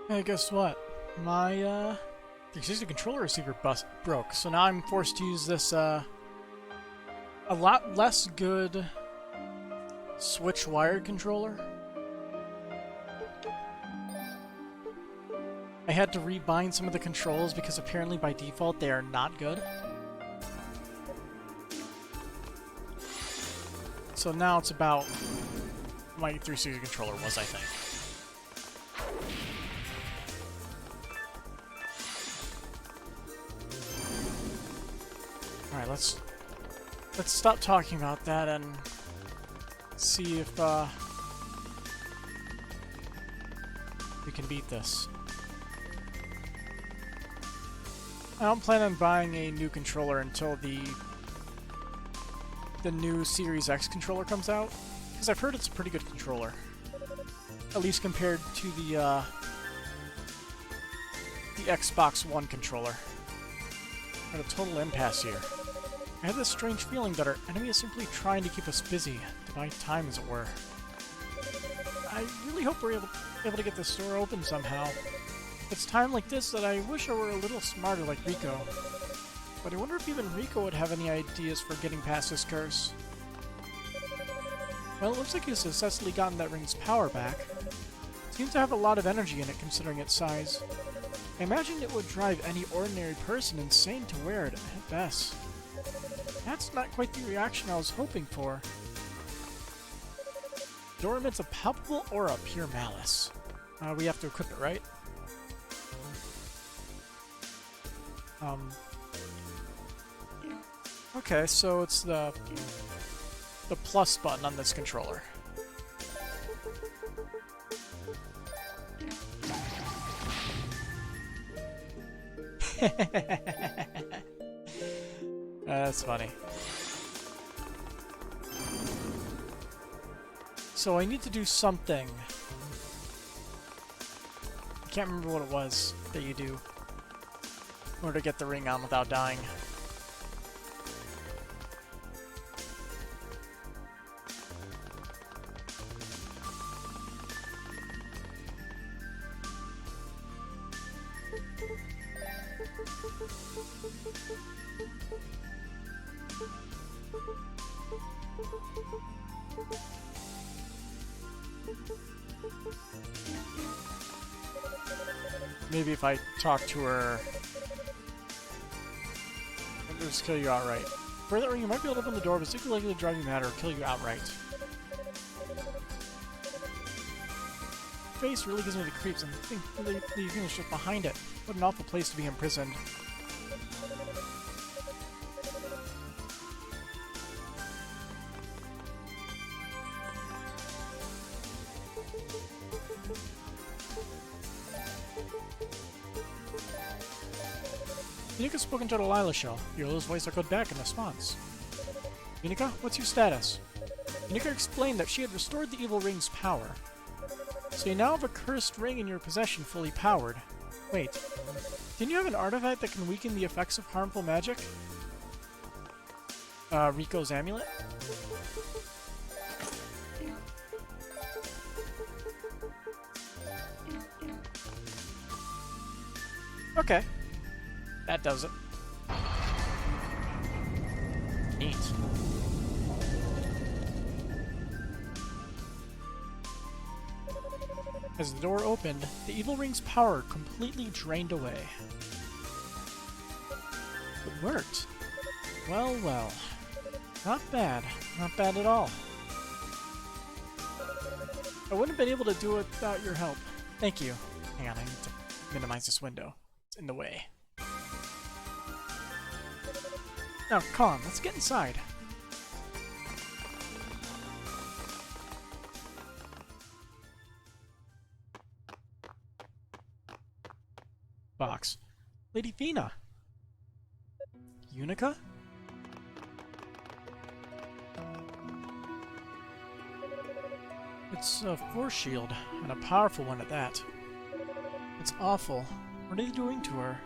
Hey, guess what? My, 360 controller receiver broke, so now I'm forced to use this, a lot less good Switch wired controller. I had to rebind some of the controls because apparently by default they are not good. So now it's about my 360 controller was, I think. Alright, let's stop talking about that and see if we can beat this. I don't plan on buying a new controller until the new Series X controller comes out, because I've heard it's a pretty good controller, at least compared to the Xbox One controller. At a total impasse here. I have this strange feeling that our enemy is simply trying to keep us busy, to buy time as it were. I really hope we're able to get this door open somehow. It's time like this that I wish I were a little smarter like Rico. But I wonder if even Rico would have any ideas for getting past this curse. Well, it looks like he's successfully gotten that ring's power back. It seems to have a lot of energy in it considering its size. I imagine it would drive any ordinary person insane to wear it at best. That's not quite the reaction I was hoping for. The door emits a palpable aura of pure malice. We have to equip it, right? Okay, so it's the plus button on this controller. That's funny. So I need to do something. I can't remember what it was that you do in order to get the ring on without dying. Maybe if I talk to her, I'll just kill you outright. For that ring, you might be able to open the door, but it's equally likely to drive you mad or kill you outright. Face really gives me the creeps, and I think the Venus just behind it. What an awful place to be imprisoned. Unika's spoken to Delilah Shell. Yolo's voice echoed back in response. Unika, what's your status? Unika explained that she had restored the evil ring's power. So you now have a cursed ring in your possession fully powered. Wait, didn't you have an artifact that can weaken the effects of harmful magic? Rico's amulet? Okay. That does it. Neat. As the door opened, the evil ring's power completely drained away. It worked. Well, well. Not bad. Not bad at all. I wouldn't have been able to do it without your help. Thank you. Hang on, I need to minimize this window. It's in the way. Now, come on, let's get inside. Box. Lady Fina! Unika? It's a force shield, and a powerful one at that. It's awful. What are they doing to her?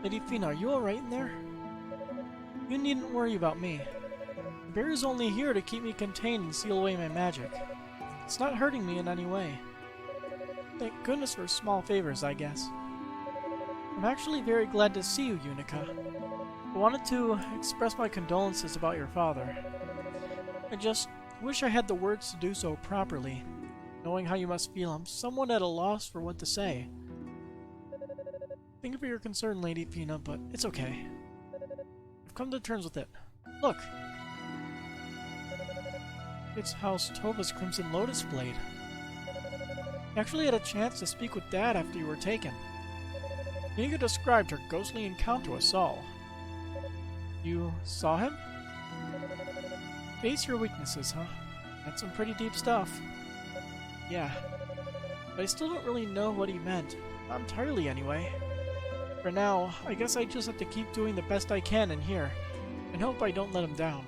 Lady Fina, are you alright in there? You needn't worry about me. The barrier's only here to keep me contained and seal away my magic. It's not hurting me in any way. Thank goodness for small favors, I guess. I'm actually very glad to see you, Unica. I wanted to express my condolences about your father. I just wish I had the words to do so properly. Knowing how you must feel, I'm somewhat at a loss for what to say. Thank you for your concern, Lady Fina, but it's okay. I've come to terms with it. Look! It's House Tova's Crimson Lotus Blade. I actually had a chance to speak with Dad after you were taken. Unica described her ghostly encounter with Saul. You saw him? Face your weaknesses, huh? That's some pretty deep stuff. Yeah. But I still don't really know what he meant. Not entirely, anyway. For now, I guess I just have to keep doing the best I can in here, and hope I don't let him down.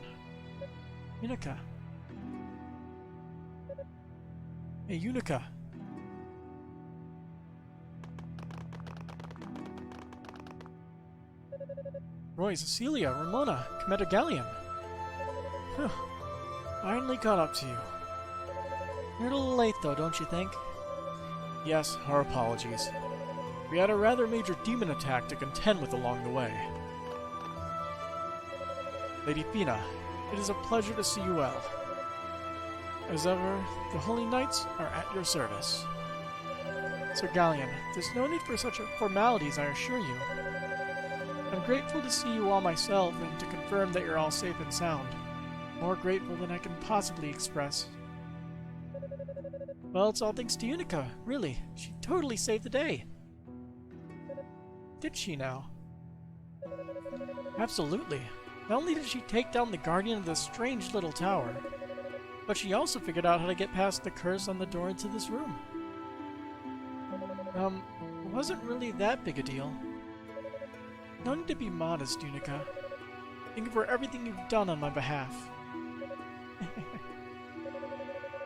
Unica. Hey, Unica. Roy, Cecilia, Ramona, Commander Galleon. Phew. Finally caught up to you. You're a little late, though, don't you think? Yes, our apologies. We had a rather major demon attack to contend with along the way. Lady Fina, it is a pleasure to see you well. As ever, the Holy Knights are at your service. Sir Galleon, there's no need for such formalities, I assure you. I'm grateful to see you all myself and to confirm that you're all safe and sound. More grateful than I can possibly express. Well, it's all thanks to Unica, really. She totally saved the day. Did she now? Absolutely. Not only did she take down the guardian of this strange little tower, but she also figured out how to get past the curse on the door into this room. It wasn't really that big a deal. No need to be modest, Unica. Thank you for everything you've done on my behalf.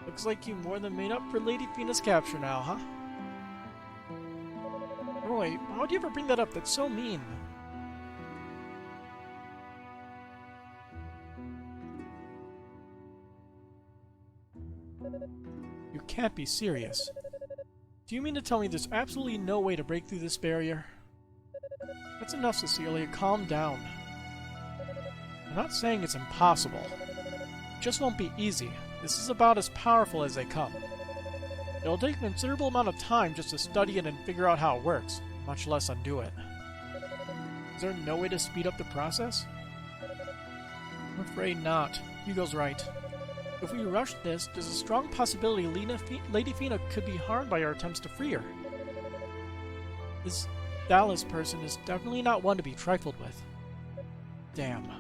Looks like you more than made up for Lady Fina's capture now, huh? Roy, how'd you ever bring that up? That's so mean. You can't be serious. Do you mean to tell me there's absolutely no way to break through this barrier? That's enough, Cecilia. Calm down. I'm not saying it's impossible. It just won't be easy. This is about as powerful as they come. It'll take a considerable amount of time just to study it and figure out how it works, much less undo it. Is there no way to speed up the process? I'm afraid not. Hugo's right. If we rush this, there's a strong possibility Lady Fina could be harmed by our attempts to free her. This Dallas person is definitely not one to be trifled with. Damn.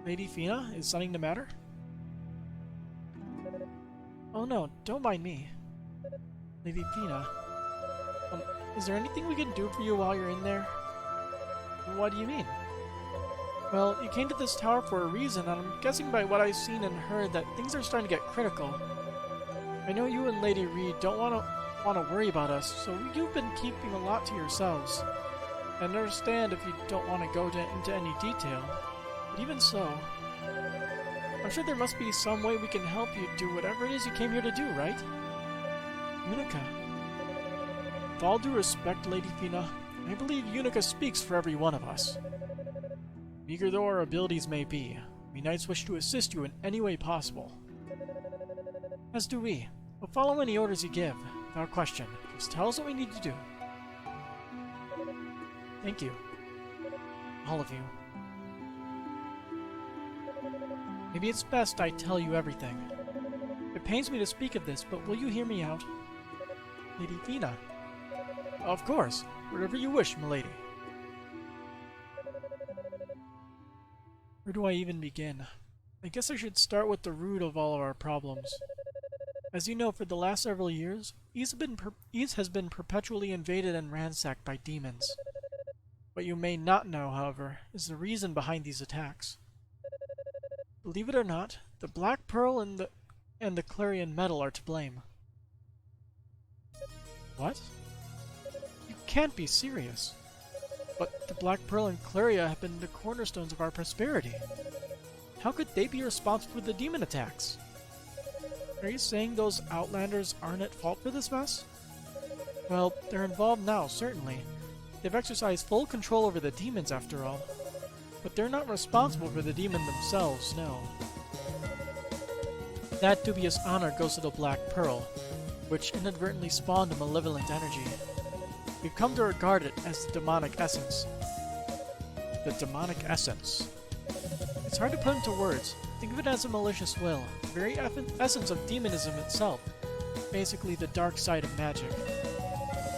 Lady Fina, is something the matter? Oh no, don't mind me. Lady Fina. Is there anything we can do for you while you're in there? What do you mean? Well, you came to this tower for a reason, and I'm guessing by what I've seen and heard that things are starting to get critical. I know you and Lady Reed don't want to worry about us, so you've been keeping a lot to yourselves. I understand if you don't want to go into any detail. But even so, I'm sure there must be some way we can help you do whatever it is you came here to do, right? Unica. With all due respect, Lady Fina, I believe Unica speaks for every one of us. Meager though our abilities may be, we Knights wish to assist you in any way possible. As do we. We'll follow any orders you give, without question. Just tell us what we need to do. Thank you. All of you. Maybe it's best I tell you everything. It pains me to speak of this, but will you hear me out? Lady Fina. Of course. Whatever you wish, milady. Where do I even begin? I guess I should start with the root of all of our problems. As you know, for the last several years, Ys has been perpetually invaded and ransacked by demons. What you may not know, however, is the reason behind these attacks. Believe it or not, the Black Pearl and the Clarion Metal are to blame. What? You can't be serious. But the Black Pearl and Claria have been the cornerstones of our prosperity. How could they be responsible for the demon attacks? Are you saying those Outlanders aren't at fault for this mess? Well, they're involved now, certainly. They've exercised full control over the demons, after all. But they're not responsible for the demon themselves, no. That dubious honor goes to the Black Pearl, which inadvertently spawned a malevolent energy. We've come to regard it as the demonic essence. The demonic essence. It's hard to put into words. Think of it as a malicious will, the very essence of demonism itself. Basically the dark side of magic.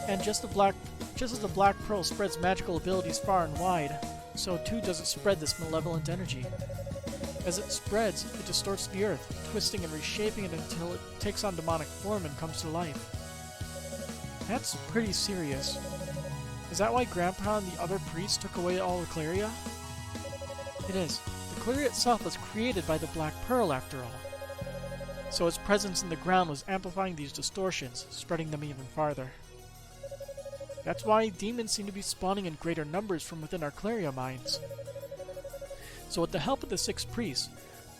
And just as the Black Pearl spreads magical abilities far and wide, so too does it spread this malevolent energy. As it spreads, it distorts the earth, twisting and reshaping it until it takes on demonic form and comes to life. That's pretty serious. Is that why Grandpa and the other priests took away all the Cleria? It is. The Cleria itself was created by the Black Pearl, after all. So its presence in the ground was amplifying these distortions, spreading them even farther. That's why demons seem to be spawning in greater numbers from within our Cleria mines. So with the help of the 6 priests,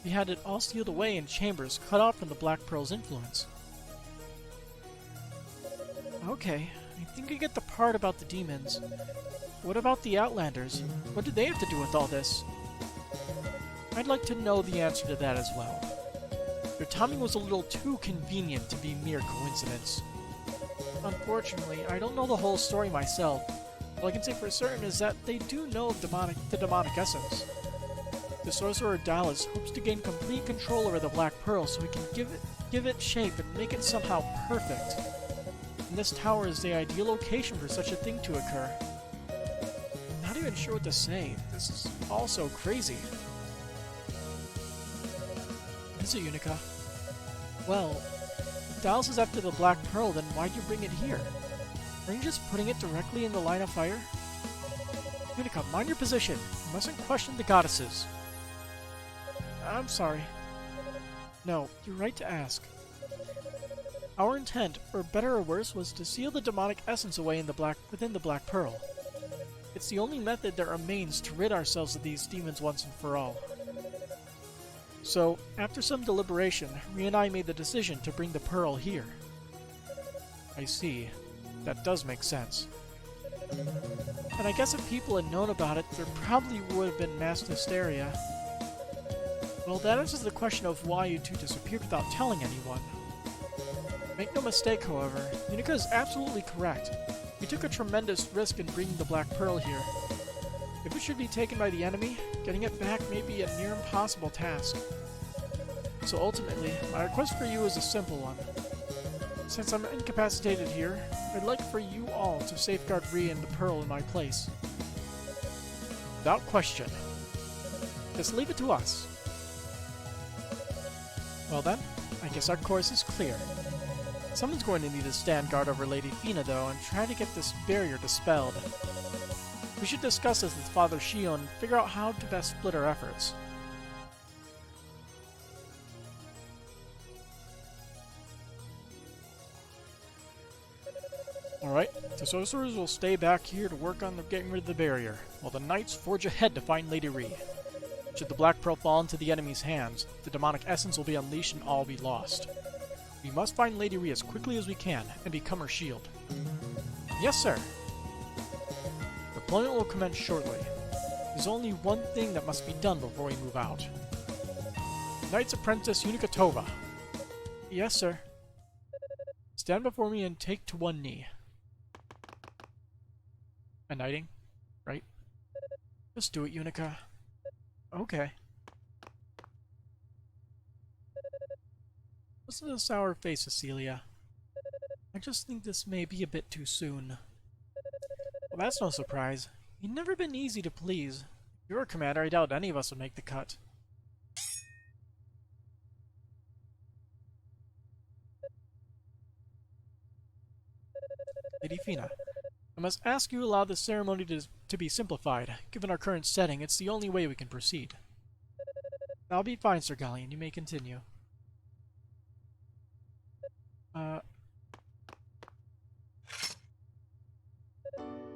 we had it all sealed away in chambers cut off from the Black Pearl's influence. Okay, I think I get the part about the demons. What about the Outlanders? What did they have to do with all this? I'd like to know the answer to that as well. Their timing was a little too convenient to be mere coincidence. Unfortunately, I don't know the whole story myself. All I can say for certain is that they do know of the demonic essence. The sorcerer Dallas hopes to gain complete control over the Black Pearl so he can give it shape and make it somehow perfect. And this tower is the ideal location for such a thing to occur. I'm not even sure what to say. This is all so crazy. Is it, Unica? Well, if Dallas is after the Black Pearl, then why'd you bring it here? Are you just putting it directly in the line of fire? Unica, mind your position. You mustn't question the goddesses. I'm sorry. No, you're right to ask. Our intent, for better or worse, was to seal the demonic essence away within the Black Pearl. It's the only method that remains to rid ourselves of these demons once and for all. So, after some deliberation, Rie and I made the decision to bring the Pearl here. I see. That does make sense. And I guess if people had known about it, there probably would have been mass hysteria. Well, that answers the question of why you two disappeared without telling anyone. Make no mistake, however, Unica is absolutely correct. We took a tremendous risk in bringing the Black Pearl here. If it should be taken by the enemy, getting it back may be a near impossible task. So ultimately, my request for you is a simple one. Since I'm incapacitated here, I'd like for you all to safeguard Rie and the Pearl in my place. Without question. Just leave it to us. Well then, I guess our course is clear. Someone's going to need to stand guard over Lady Fina, though, and try to get this barrier dispelled. We should discuss this with Father Shion and figure out how to best split our efforts. Alright, the sorcerers will stay back here to work on getting rid of the barrier, while the knights forge ahead to find Lady Rie. Should the Black Pearl fall into the enemy's hands, the demonic essence will be unleashed and all be lost. We must find Lady Rie as quickly as we can and become her shield. Yes, sir. Deployment will commence shortly. There's only one thing that must be done before we move out. Knight's Apprentice Unica Tova. Yes, sir. Stand before me and take to one knee. A knighting, right? Just do it, Unica. Okay. Listen to the sour face, Cecilia. I just think this may be a bit too soon. Well, that's no surprise. You've never been easy to please. If you were a commander, I doubt any of us would make the cut. Lady Fina, I must ask you to allow the ceremony to be simplified. Given our current setting, it's the only way we can proceed. That'll be fine, Sir Gallion. You may continue.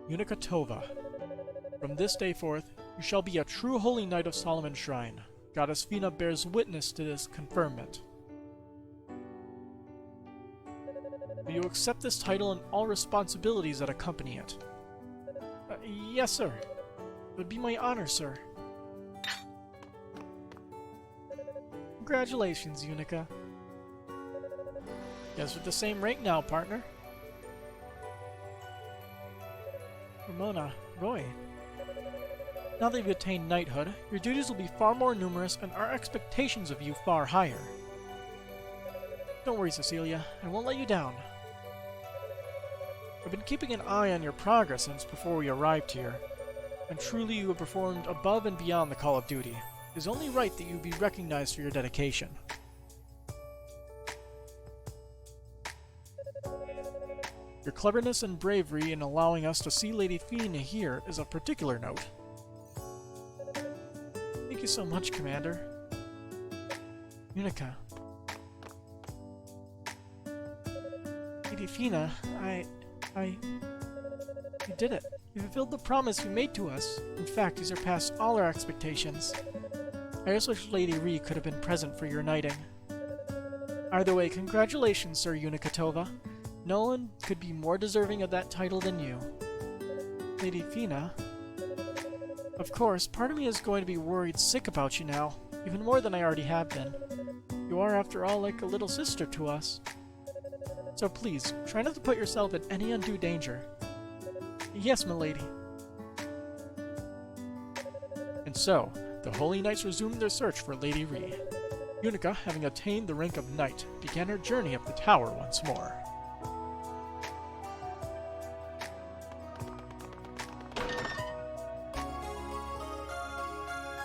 Unica Tova. From this day forth, you shall be a true holy knight of Solomon Shrine. Goddess Fina bears witness to this conferment. Will you accept this title and all responsibilities that accompany it? Yes, sir. It would be my honor, sir. Congratulations, Unica. Guess we're the same rank now, partner. Ramona, Roy. Now that you've attained knighthood, your duties will be far more numerous and our expectations of you far higher. Don't worry, Cecilia. I won't let you down. I've been keeping an eye on your progress since before we arrived here, and truly you have performed above and beyond the call of duty. It is only right that you be recognized for your dedication. Your cleverness and bravery in allowing us to see Lady Fina here is of particular note. Thank you so much, Commander. Unica. Lady Fina, You did it. You fulfilled the promise you made to us. In fact, you surpassed all our expectations. I just wish Lady Rhi could have been present for your knighting. Either way, congratulations, Sir Unicatova. No one could be more deserving of that title than you. Lady Fina. Of course, part of me is going to be worried sick about you now, even more than I already have been. You are, after all, like a little sister to us. So please, try not to put yourself in any undue danger. Yes, milady. And so, the Holy Knights resumed their search for Lady Rhi. Unica, having attained the rank of knight, began her journey up the tower once more.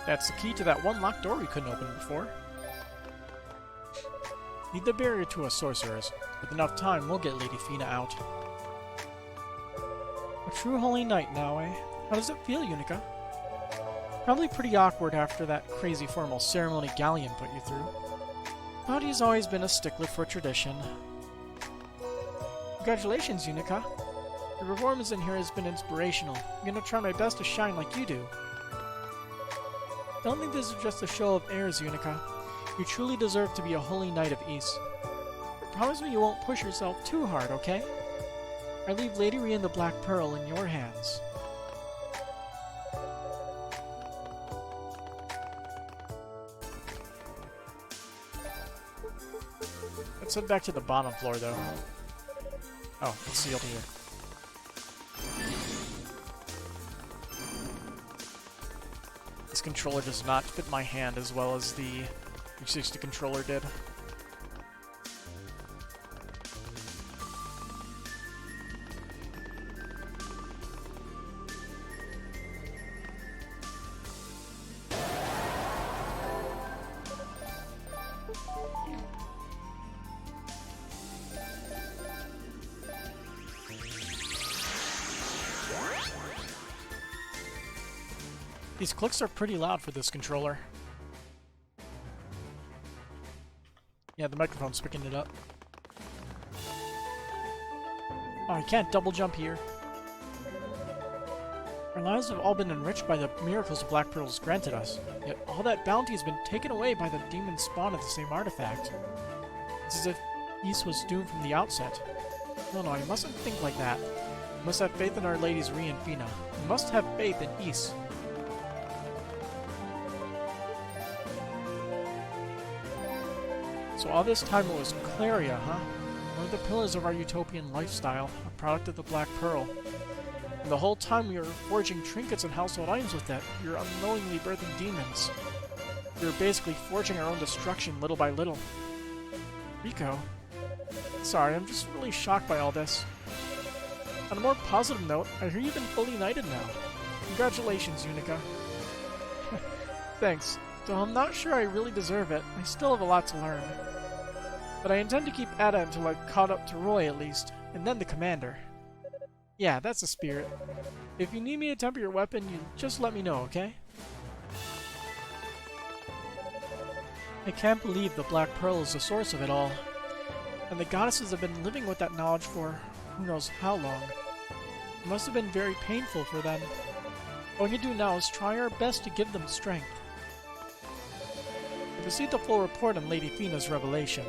That's the key to that one locked door we couldn't open before. Lead the barrier to us, sorcerers. With enough time, we'll get Lady Fina out. A true holy knight now, eh? How does it feel, Unica? Probably pretty awkward after that crazy formal ceremony Galleon put you through. Claudia's always been a stickler for tradition. Congratulations, Unica. Your performance in here has been inspirational. I'm gonna try my best to shine like you do. Don't think this is just a show of airs, Unica. You truly deserve to be a holy knight of Ys. Promise me you won't push yourself too hard, okay? I leave Lady Rhi and the Black Pearl in your hands. Let's head back to the bottom floor, though. Oh, it's sealed here. This controller does not fit my hand as well as the 360 controller did. These clicks are pretty loud for this controller. Yeah, the microphone's picking it up. Oh, I can't double jump here. Our lives have all been enriched by the miracles the Black Pearl has granted us, yet all that bounty has been taken away by the demon spawn of the same artifact. It's as if Ys was doomed from the outset. No, you mustn't think like that. You must have faith in Our Ladies Rhi and Fina. You must have faith in Ys. So all this time it was Cleria, huh? One of the pillars of our utopian lifestyle, a product of the Black Pearl. And the whole time we were forging trinkets and household items with it, we were unknowingly birthing demons. We were basically forging our own destruction little by little. Rico? Sorry, I'm just really shocked by all this. On a more positive note, I hear you've been fully knighted now. Congratulations, Unica. Thanks. Though I'm not sure I really deserve it, I still have a lot to learn. But I intend to keep at it until I've caught up to Roy at least, and then the commander. Yeah, that's the spirit. If you need me to temper your weapon, you just let me know, okay? I can't believe the Black Pearl is the source of it all. And the goddesses have been living with that knowledge for who knows how long. It must have been very painful for them. All we can do now is try our best to give them strength. I've received a full report on Lady Fina's revelation.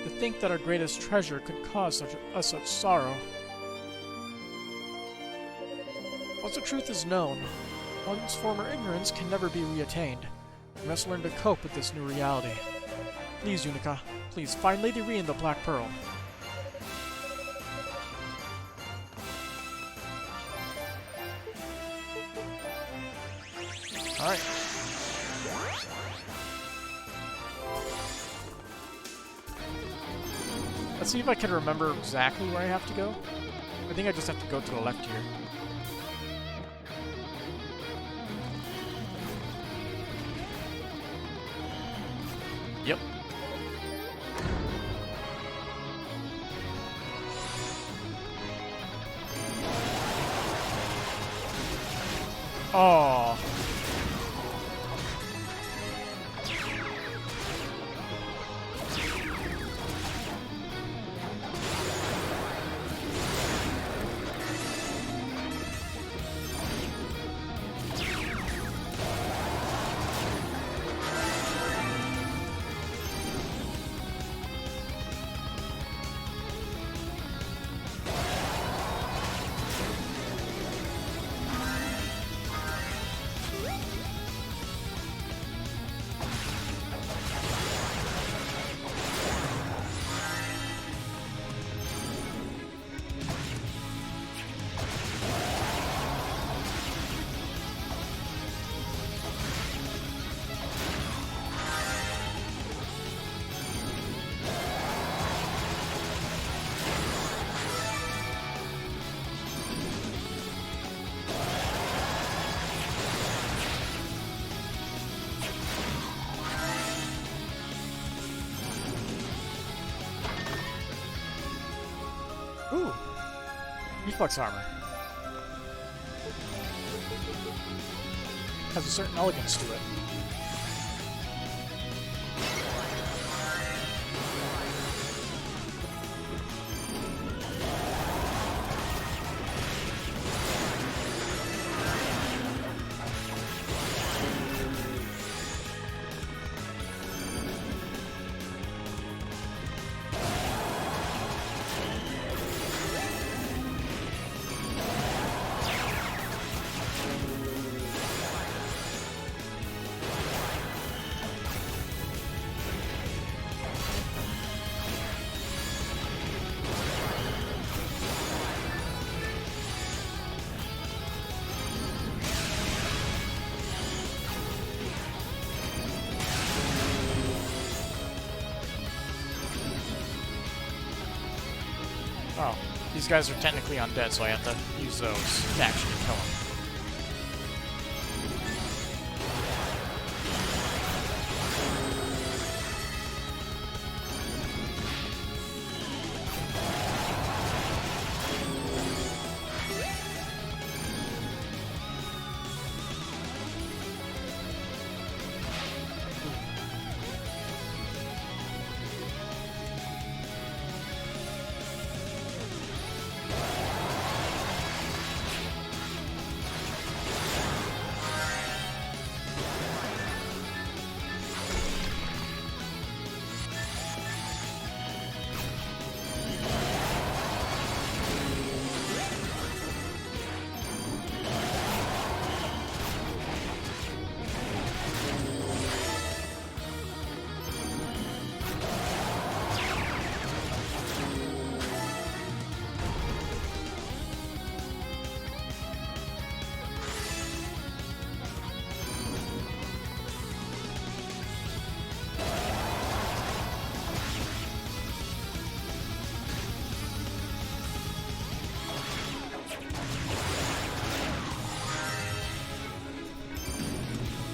To think that our greatest treasure could cause us such sorrow. Once the truth is known, one's former ignorance can never be reattained. We must learn to cope with this new reality. Please, Unica, please find Lady Rhea and the Black Pearl. Alright. Let's see if I can remember exactly where I have to go. I think I just have to go to the left here. Yep. Oh. Ooh! Reflex armor. Has a certain elegance to it. Oh, these guys are technically undead, so I have to use those to actually kill them.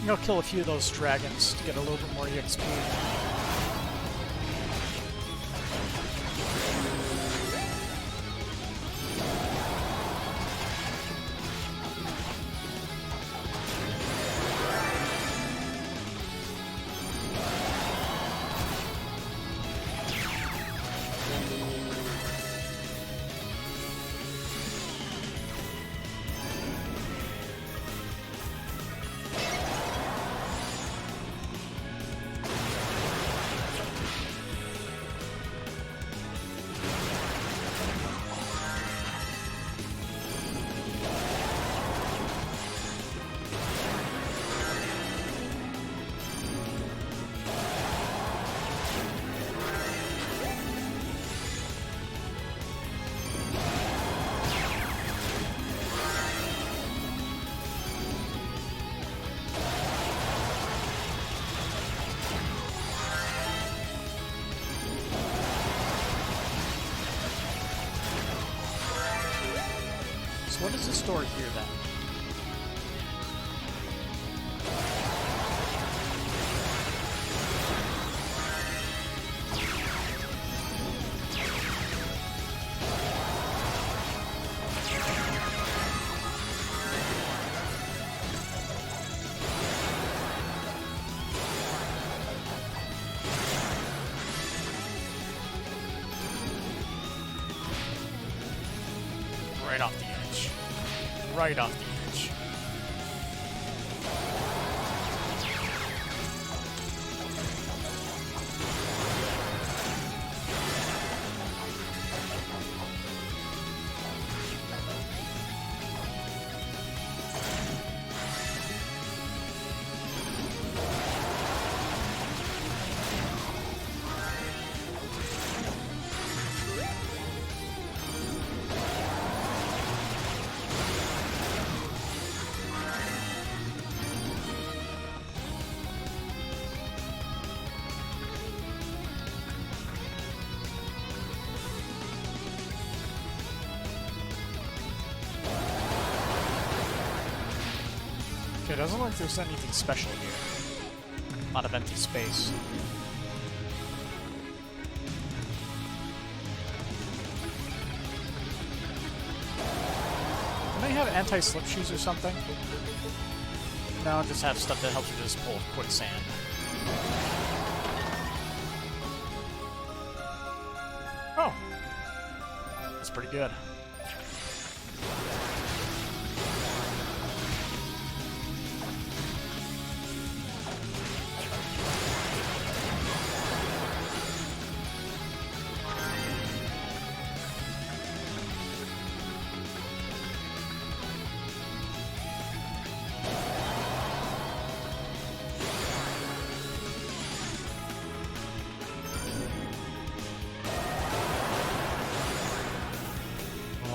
I think I'll kill a few of those dragons to get a little bit more EXP. does this door here then? Right off the edge. Right off the edge. Okay, doesn't look like there's anything special here. A lot of empty space. Can they have anti-slip shoes or something? No, just have stuff that helps you just pull quicksand. Oh! That's pretty good.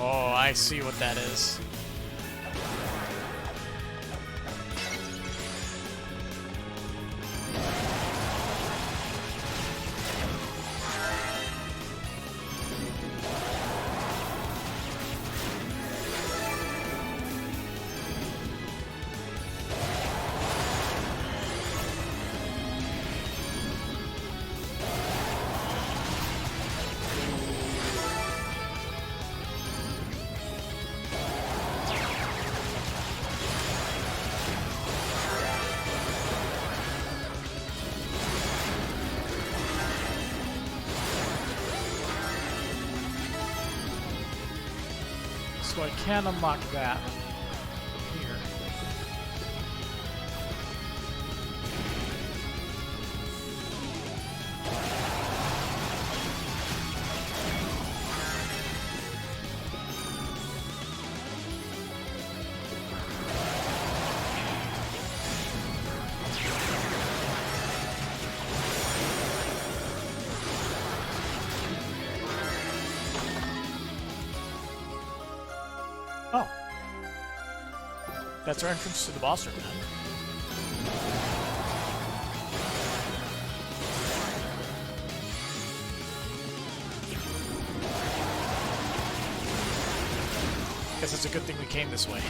Oh, I see what that is. So I can unlock that from here. Oh. That's our entrance to the boss room then. Guess it's a good thing we came this way.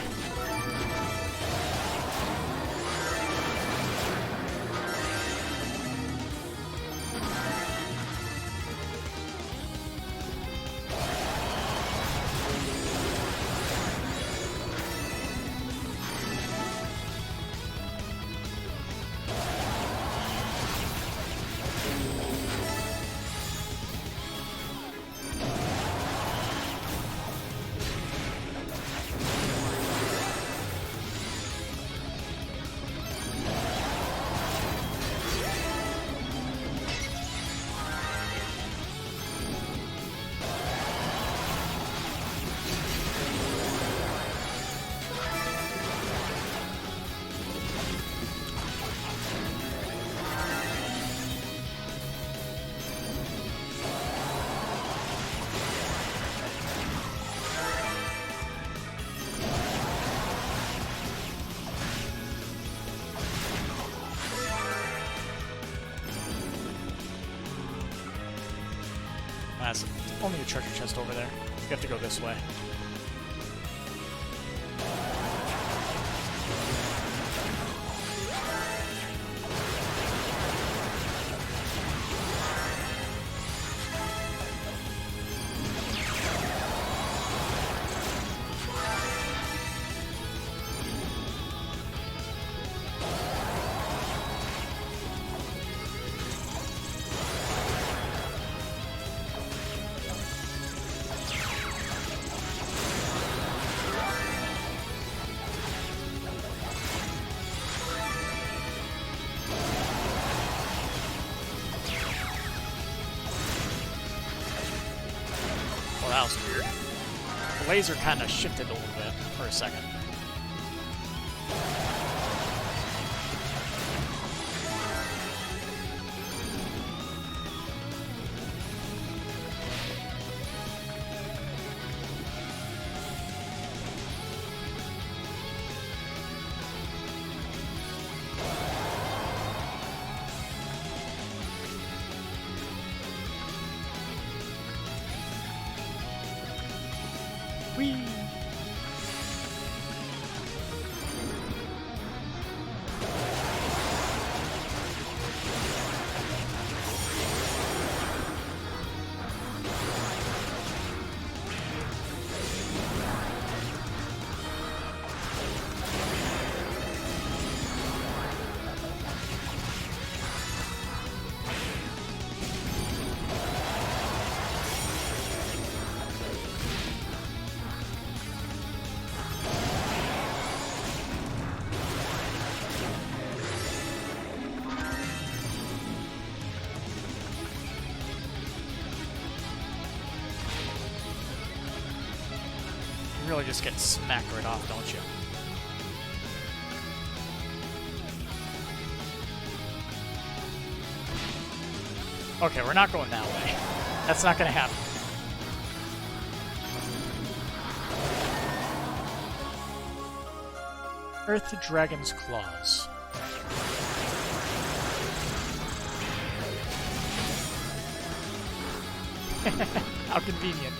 That's only a treasure chest over there. You have to go this way. that was weird. The laser kind of shifted a little bit for a second. Whee! You really just get smacked right off, don't you? Okay, we're not going that way. That's not gonna happen. Earth Dragon's Claws. How convenient.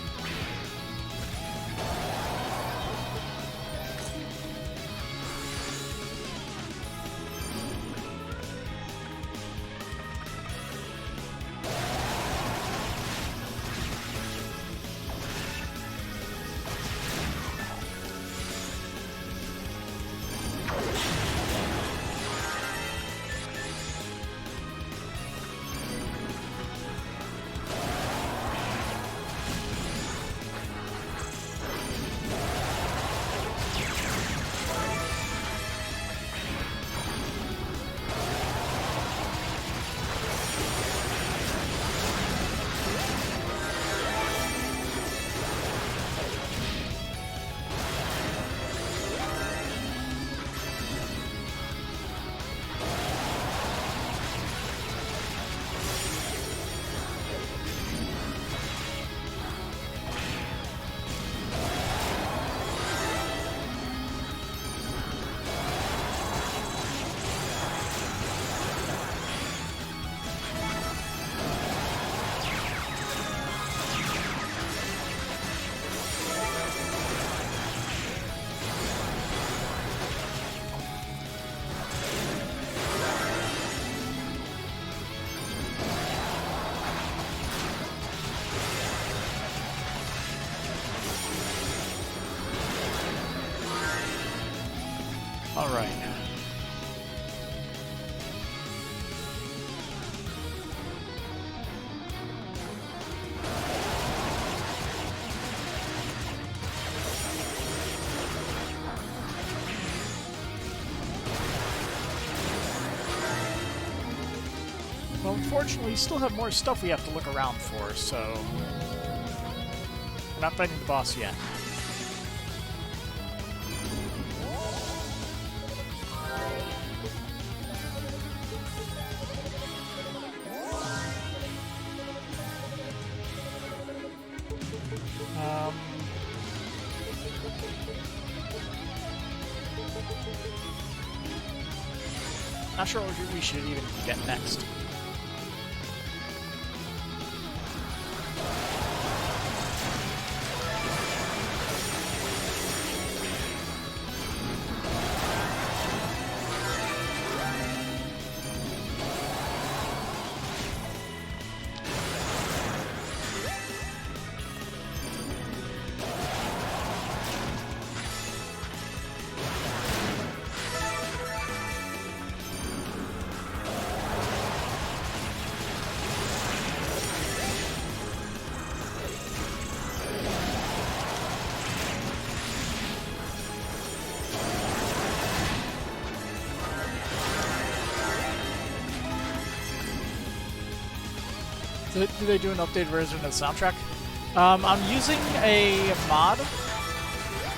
All right. Well, unfortunately, we still have more stuff we have to look around for, so we're not fighting the boss yet. Not sure what we should even get next. Did they do an updated version of the soundtrack? I'm using a mod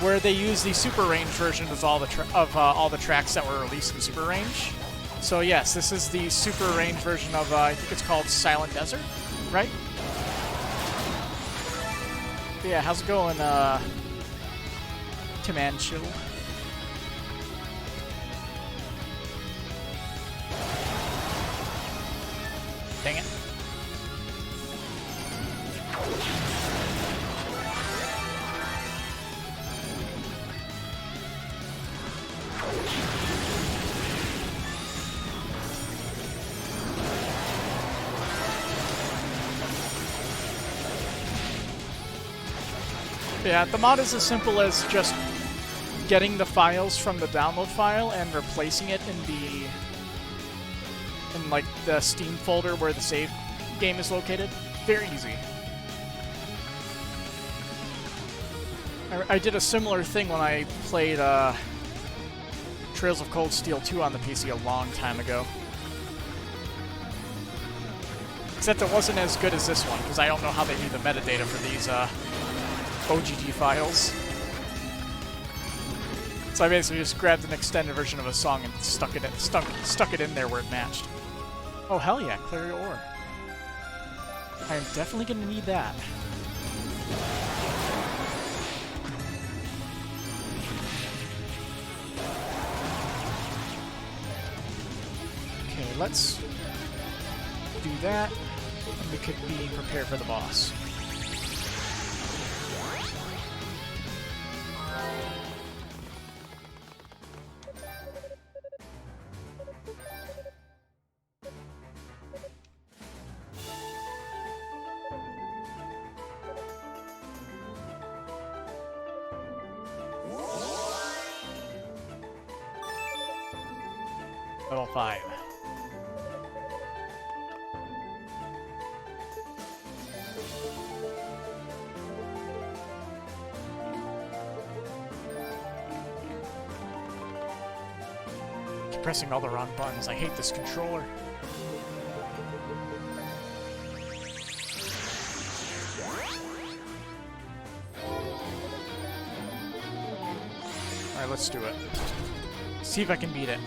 where they use the Super Range version of all the tracks that were released in Super Range. So yes, this is the Super Range version of I think it's called Silent Desert, right? But yeah, how's it going, Tim and Chill? Dang it. Yeah, the mod is as simple as just getting the files from the download file and replacing it in like the Steam folder where the save game is located. Very easy. I did a similar thing when I played Trails of Cold Steel 2 on the PC a long time ago. Except it wasn't as good as this one, because I don't know how they do the metadata for these OGG files. So I basically just grabbed an extended version of a song and stuck it in there where it matched. Oh hell yeah, clear your ore. I am definitely gonna need that. Okay, let's do that, and we could be prepared for the boss. Level 5. Keep pressing all the wrong buttons. I hate this controller. Alright, let's do it. See if I can beat it.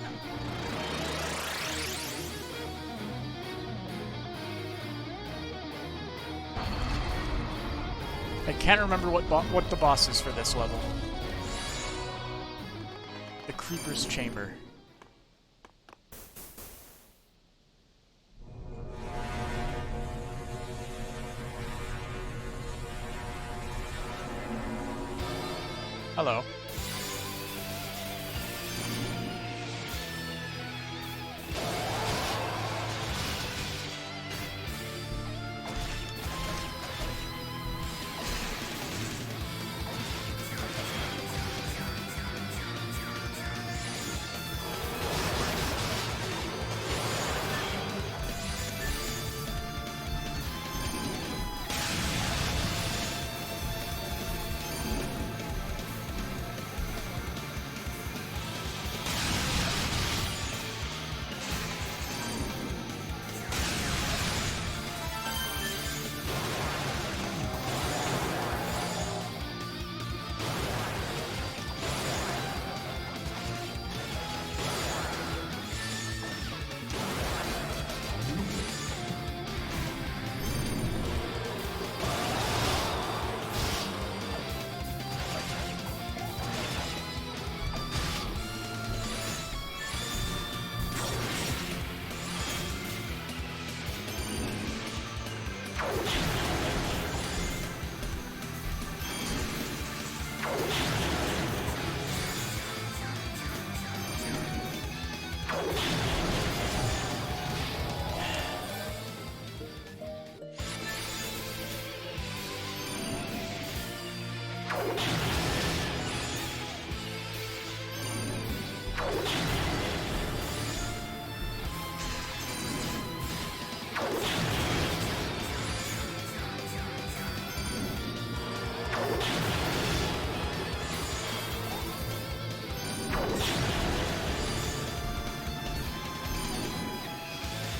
I can't remember what the boss is for this level. The Creeper's Chamber. Hello.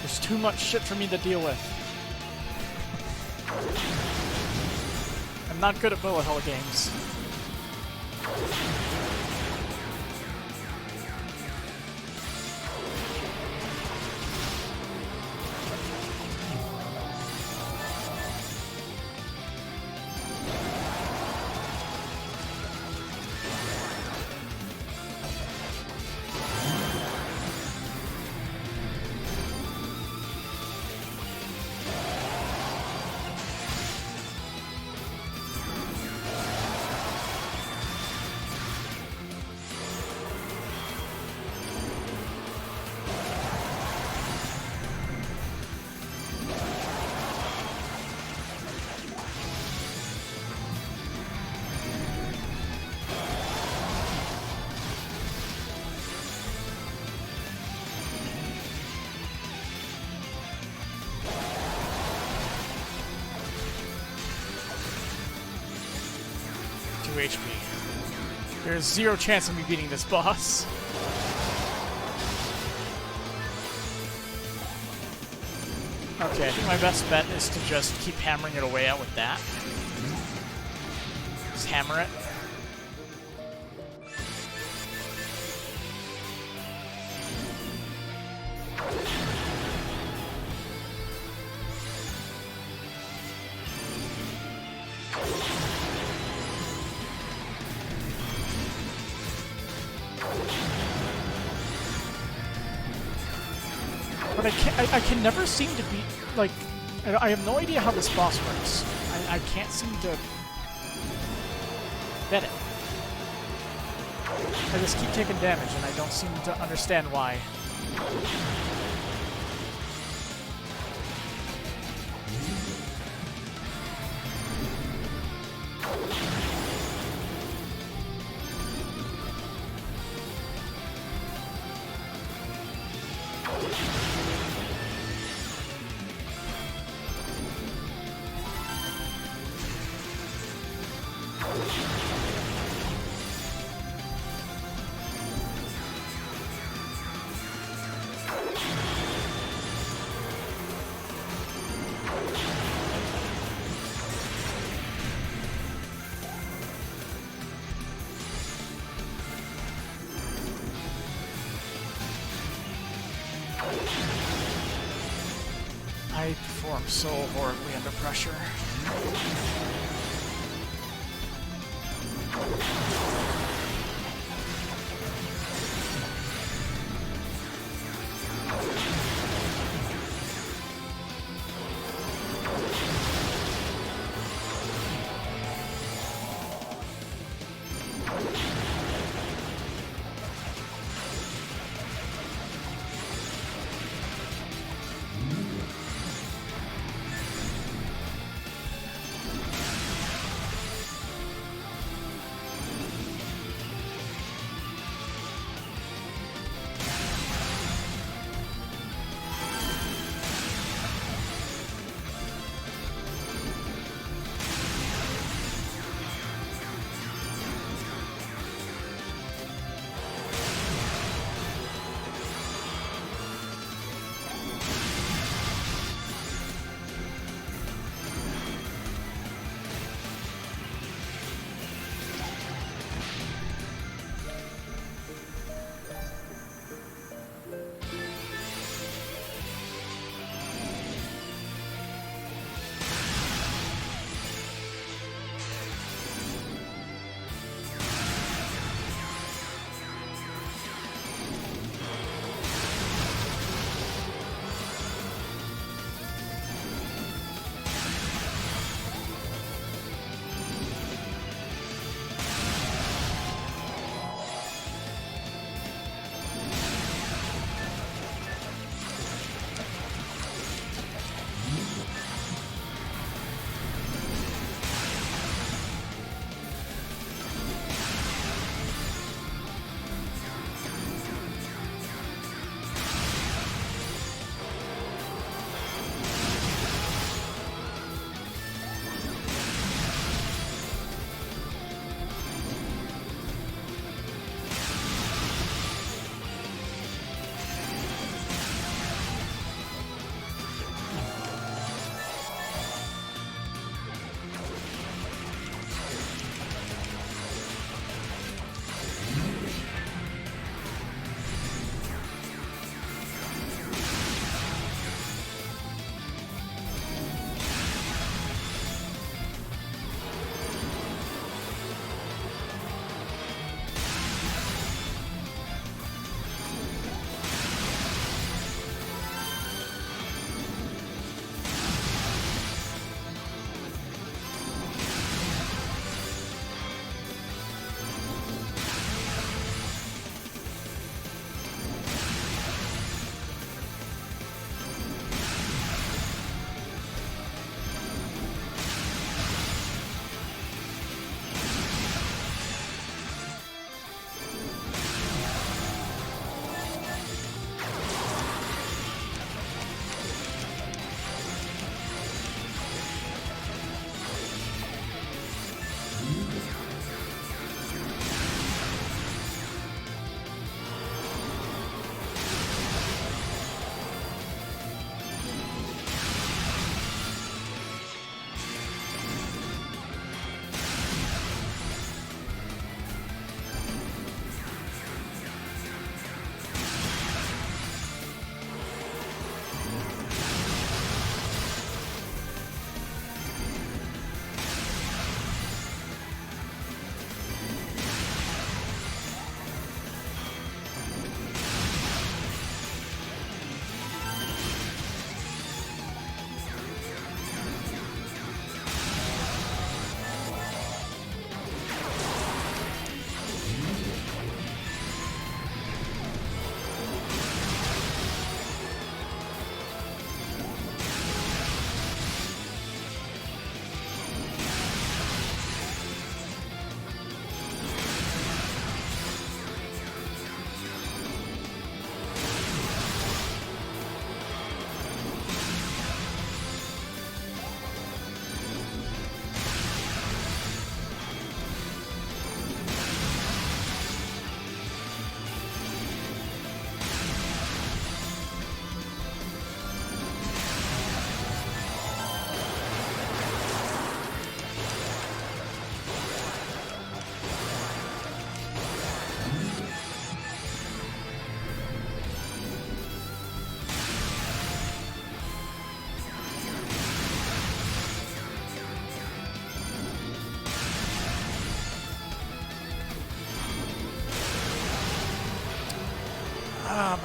There's too much shit for me to deal with. I'm not good at bullet hell games. HP. There's zero chance of me beating this boss. Okay, I think my best bet is to just keep hammering it away out with that. Just hammer it. But I can never seem to beat, like, I have no idea how this boss works. I can't seem to get it. I just keep taking damage and I don't seem to understand why. I perform so horribly under pressure.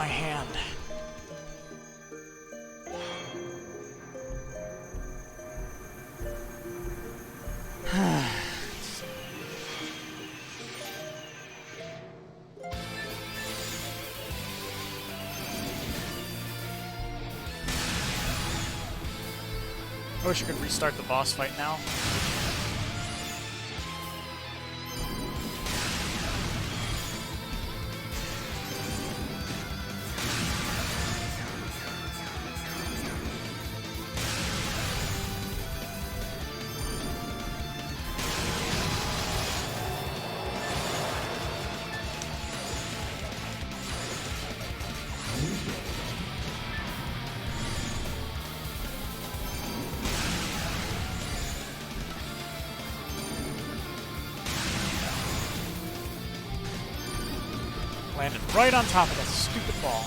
my hand. I wish I could restart the boss fight now. Landed right on top of that stupid ball.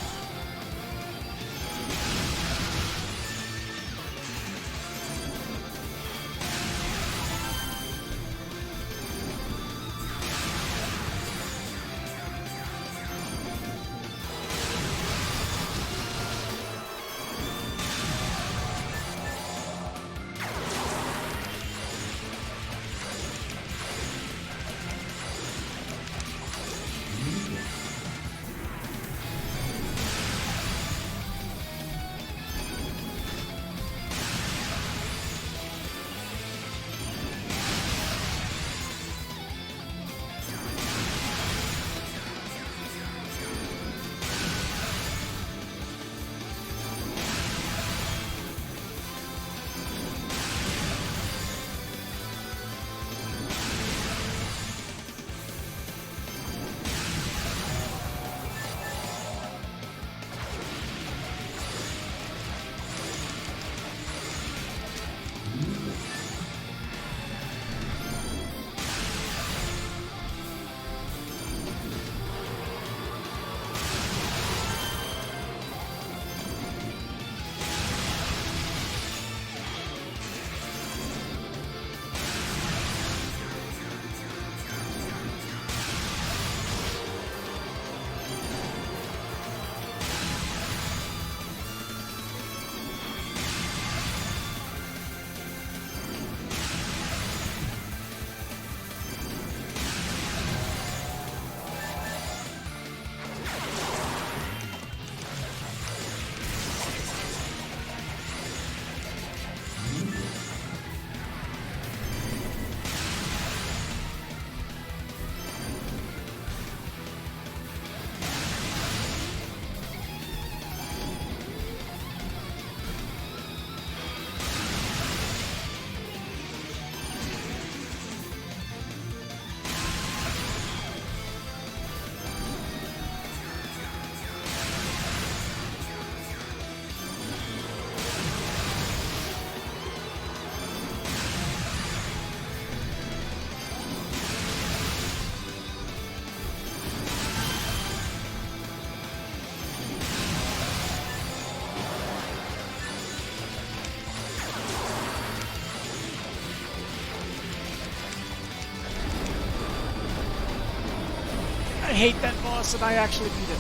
I hate that boss, and I actually beat it.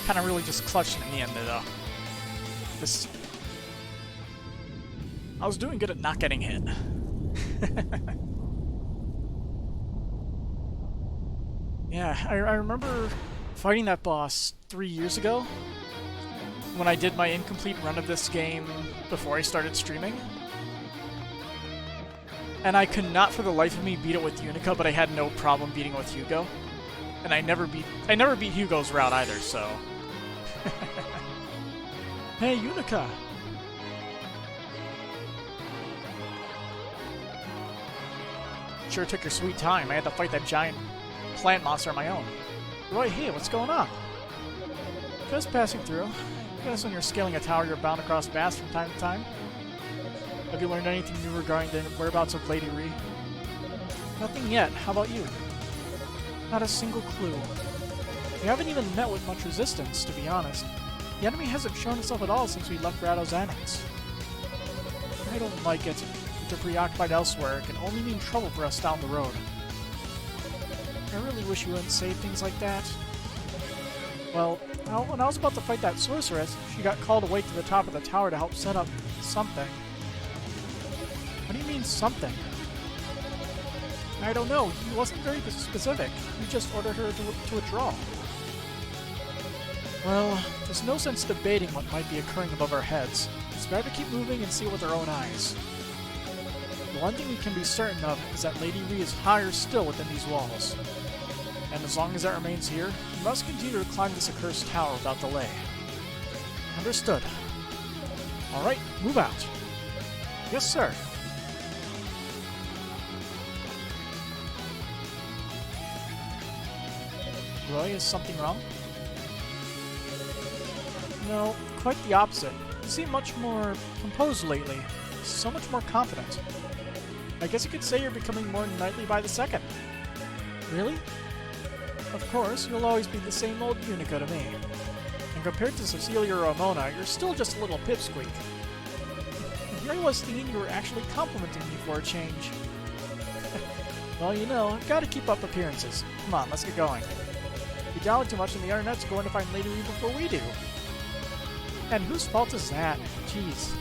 Kind of really just clutched it in the end, though. I was doing good at not getting hit. Yeah, I remember fighting that boss 3 years ago when I did my incomplete run of this game before I started streaming. And I could not for the life of me beat it with Unica, but I had no problem beating it with Hugo. And I never beat Hugo's route either, so... Hey, Unica! Sure took your sweet time. I had to fight that giant plant monster on my own. Roy, hey, what's going on? Just passing through. I guess when you're scaling a tower, you're bound to cross paths from time to time. Have you learned anything new regarding the whereabouts of Lady Ree? Nothing yet. How about you? Not a single clue. We haven't even met with much resistance, to be honest. The enemy hasn't shown itself at all since we left Rado's Annex. I don't like it. If they're preoccupied elsewhere, it can only mean trouble for us down the road. I really wish you wouldn't say things like that. Well, when I was about to fight that sorceress, she got called away to the top of the tower to help set up something. What do you mean, something? I don't know. He wasn't very specific. He just ordered her to withdraw. Well, there's no sense debating what might be occurring above our heads. It's better to keep moving and see it with our own eyes. The one thing we can be certain of is that Lady Rhi is higher still within these walls. And as long as that remains here, we must continue to climb this accursed tower without delay. Understood. Alright, move out. Yes, sir. Roy, is something wrong? No, quite the opposite. You seem much more composed lately. So much more confident. I guess you could say you're becoming more knightly by the second. Really? Of course, you'll always be the same old Unico to me. And compared to Cecilia or Ramona, you're still just a little pipsqueak. Here I was thinking you were actually complimenting me for a change. Well, you know, I've got to keep up appearances. Come on, let's get going. If you download too much on the internet's going to find Lady Rhi before we do. And whose fault is that? Jeez.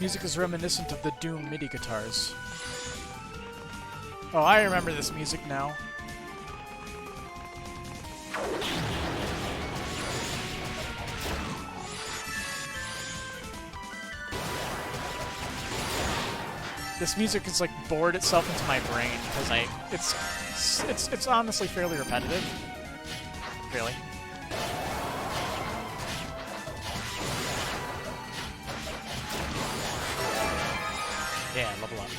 Music is reminiscent of the Doom MIDI guitars. Oh, I remember this music now. This music is like bored itself into my brain because it's honestly fairly repetitive. Really. Yeah, level up.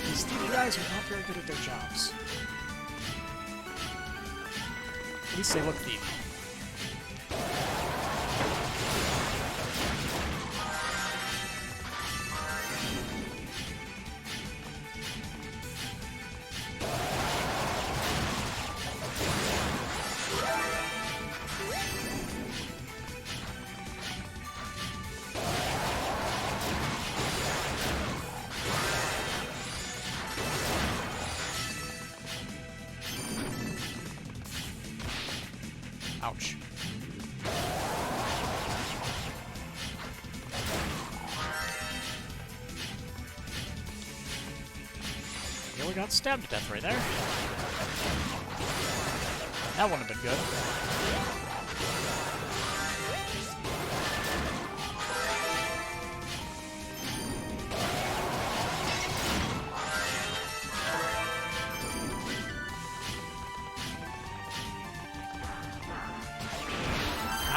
These three guys are not very good at their jobs. At least they look deep. Ouch. Nearly got stabbed to death right there. That wouldn't have been good.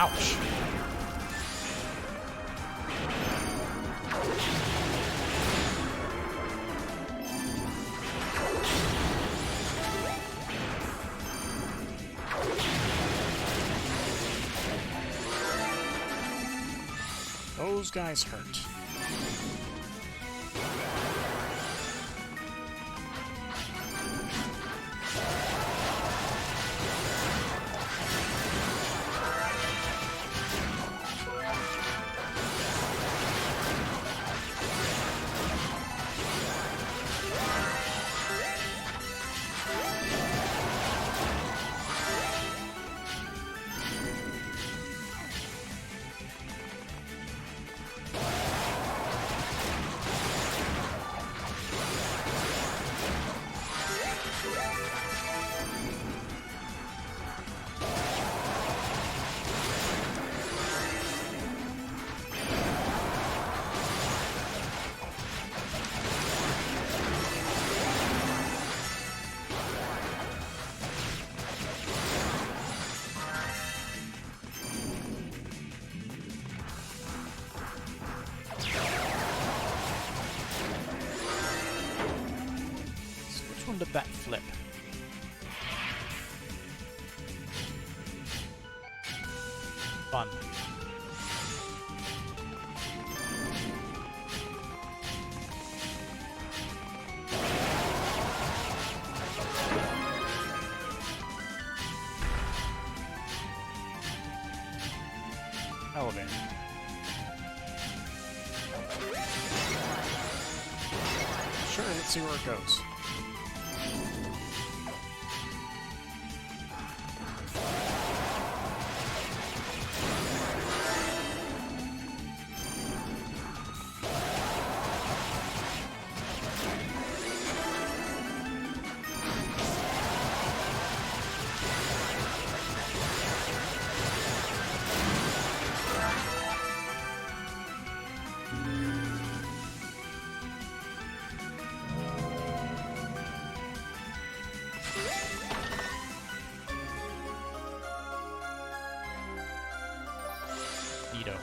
Ouch. Those guys hurt. with that flip. Fun. Elevator. Sure, let's see where it goes. Neato.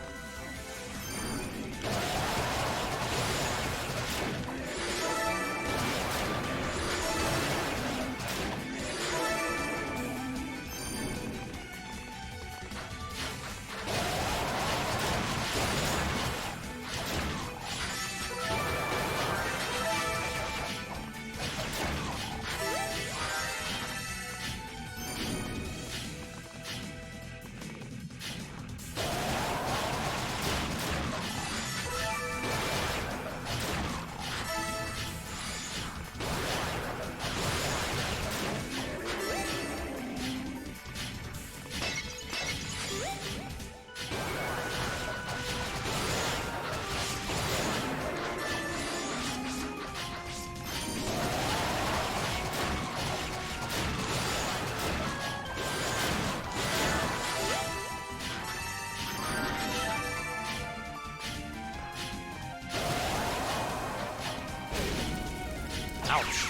Ouch.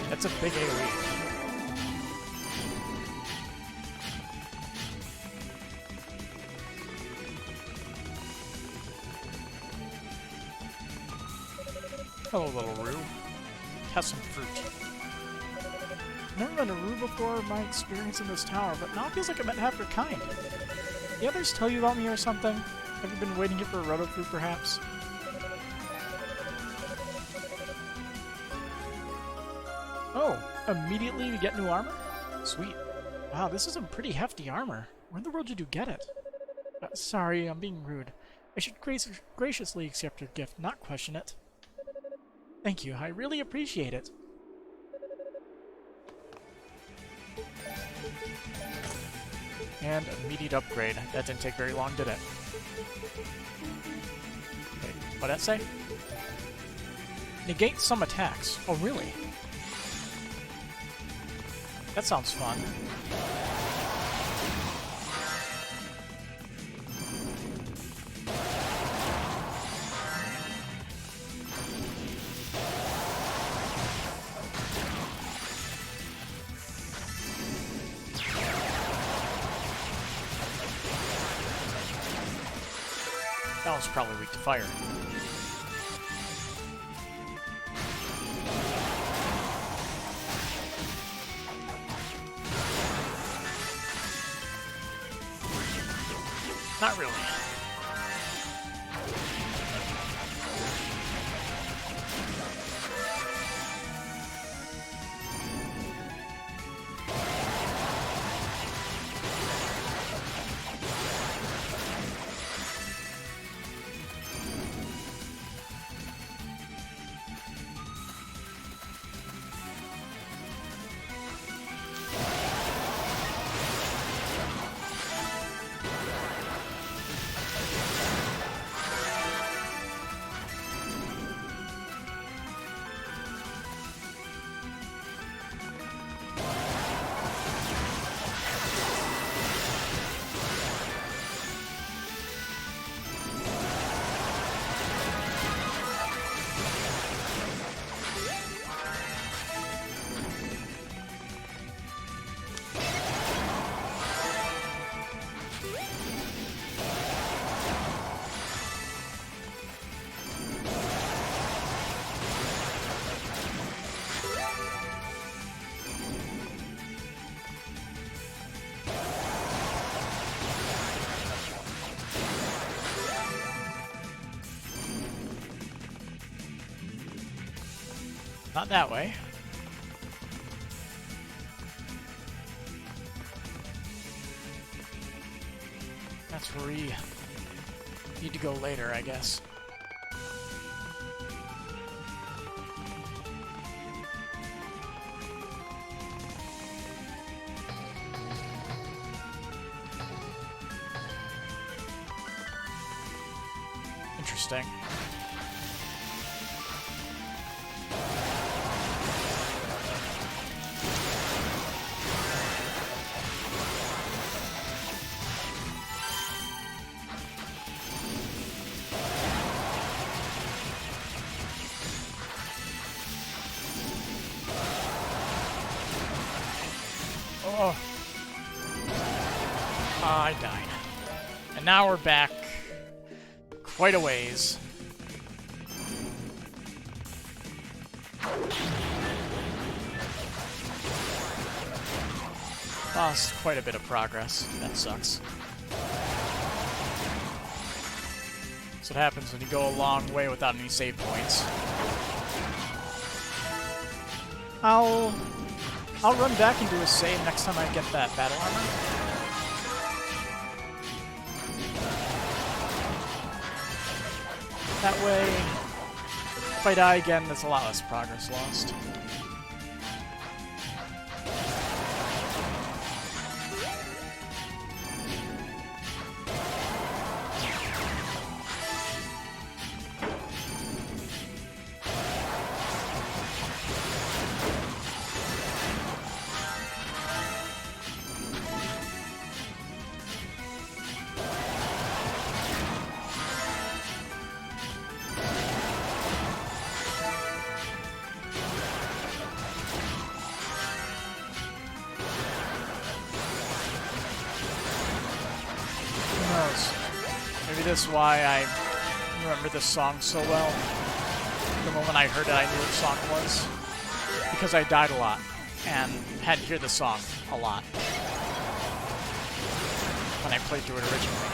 That's a big AoE. Hello, little Roo. Have some fruit. Never been to Roo before my experience in this tower, but now it feels like I met half your kind. The others tell you about me or something? Have you been waiting here for a Roto fruit, perhaps? Oh, immediately we get new armor? Sweet. Wow, this is some pretty hefty armor. Where in the world did you get it? Sorry, I'm being rude. I should graciously accept your gift, not question it. Thank you, I really appreciate it. And immediate upgrade. That didn't take very long, did it? Wait, what'd that say? Negate some attacks. Oh, really? That sounds fun. That one's probably weak to fire. Not really. Not that way. That's where we need to go later, I guess. Interesting. Oh. I died. And now we're back quite a ways. Lost quite a bit of progress. That sucks. That's what happens when you go a long way without any save points. I'll run back and do a save next time I get that battle armor. That way, if I die again, there's a lot less progress lost. Maybe this is why I remember this song so well. The moment I heard it, I knew what song it was. Because I died a lot and had to hear the song a lot when I played through it originally.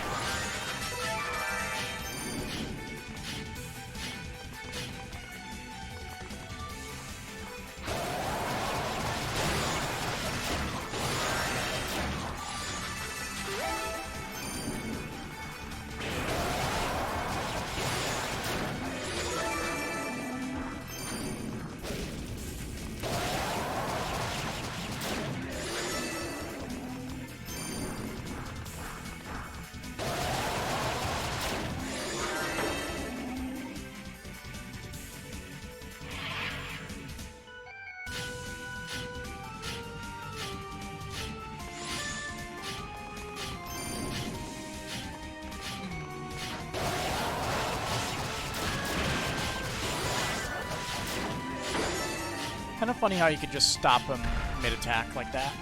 Kind of funny how you could just stop him mid-attack like that.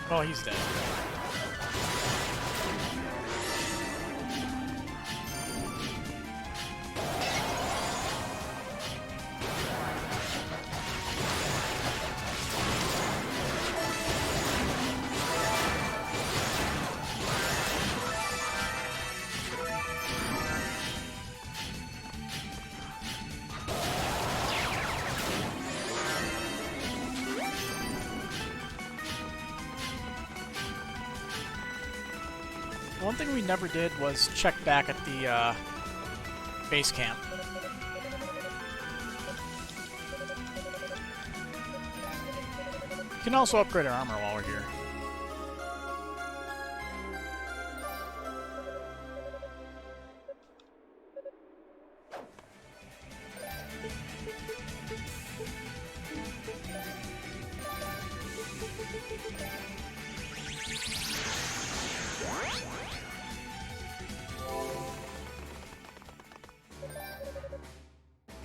Oh, he's dead. One thing we never did was check back at the base camp. We can also upgrade our armor while we're here.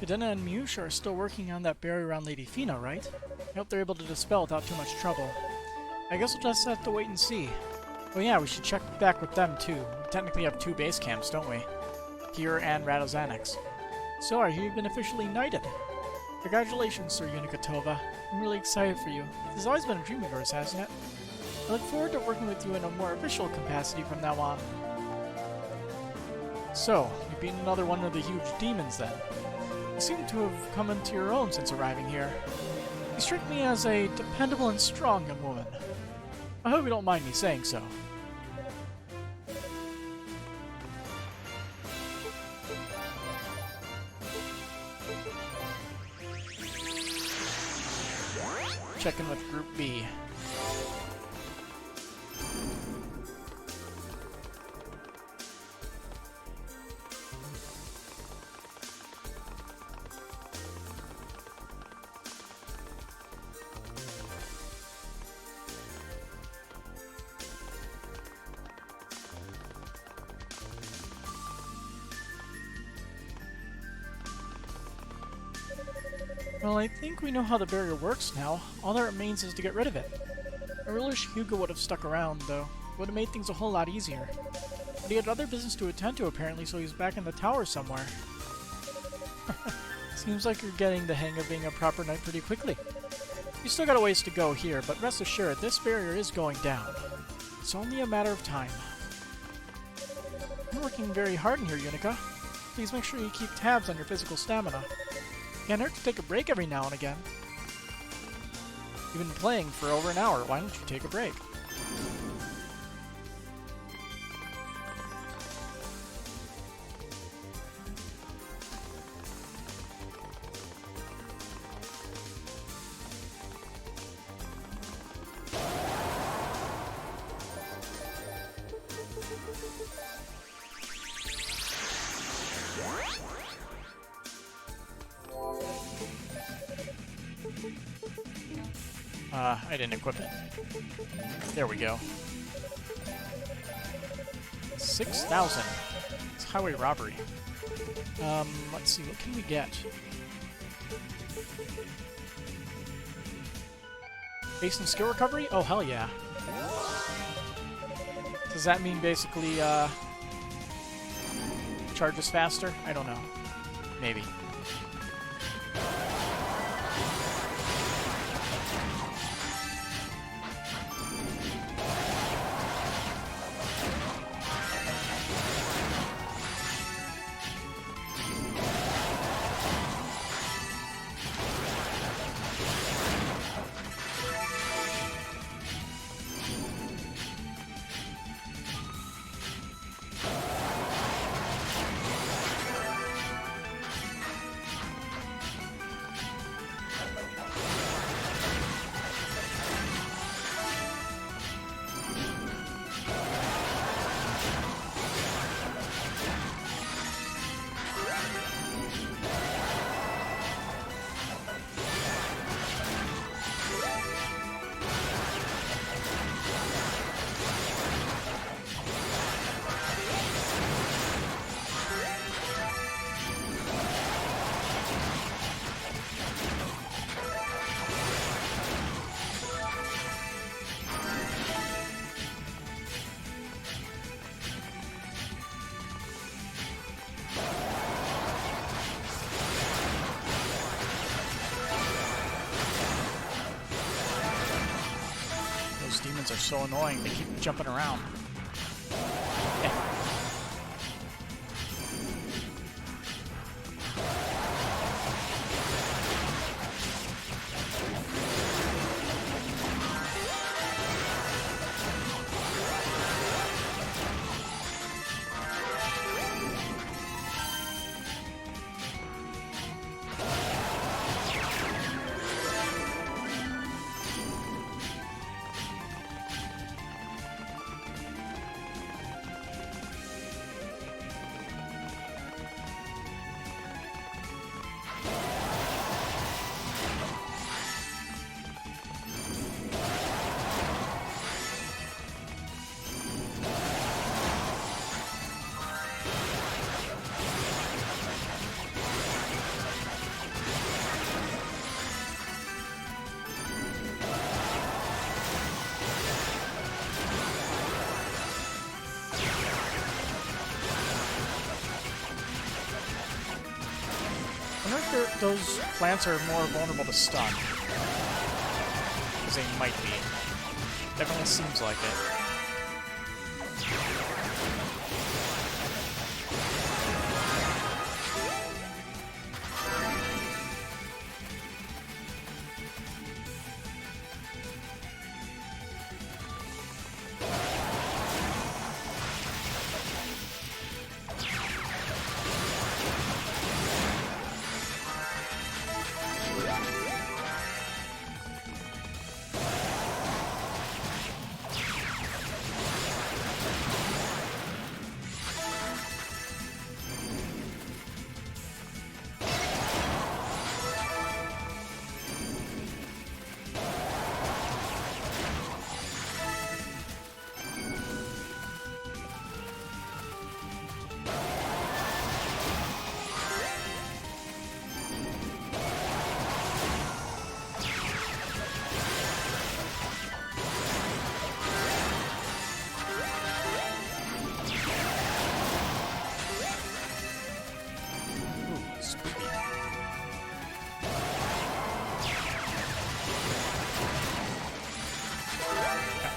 Cadena and Miyush are still working on that barrier around Lady Fina, right? I hope they're able to dispel without too much trouble. I guess we'll just have to wait and see. Oh yeah, we should check back with them too. We technically have 2 base camps, don't we? Here and Radozanix. So, you've been officially knighted. Congratulations, Sir Unikatova. I'm really excited for you. This has always been a dream of yours, hasn't it? I look forward to working with you in a more official capacity from now on. So, you've beaten another one of the huge demons then. You seem to have come into your own since arriving here. You strike me as a dependable and strong young woman. I hope you don't mind me saying so. Check in with Group B. Well, I think we know how the barrier works now. All that remains is to get rid of it. I really wish Hugo would have stuck around, though. It would have made things a whole lot easier. But he had other business to attend to, apparently, so he's back in the tower somewhere. Seems like you're getting the hang of being a proper knight pretty quickly. You still got a ways to go here, but rest assured, this barrier is going down. It's only a matter of time. You're working very hard in here, Unica. Please make sure you keep tabs on your physical stamina. Can't hurt to take a break every now and again. You've been playing for over an hour, why don't you take a break? I didn't equip it. There we go. 6,000. It's highway robbery. Let's see, what can we get? Base and skill recovery? Oh, hell yeah. Does that mean basically, charges faster? I don't know. Maybe. Demons are so annoying, they keep jumping around. I wonder if those plants are more vulnerable to stun. Because they might be. Definitely seems like it.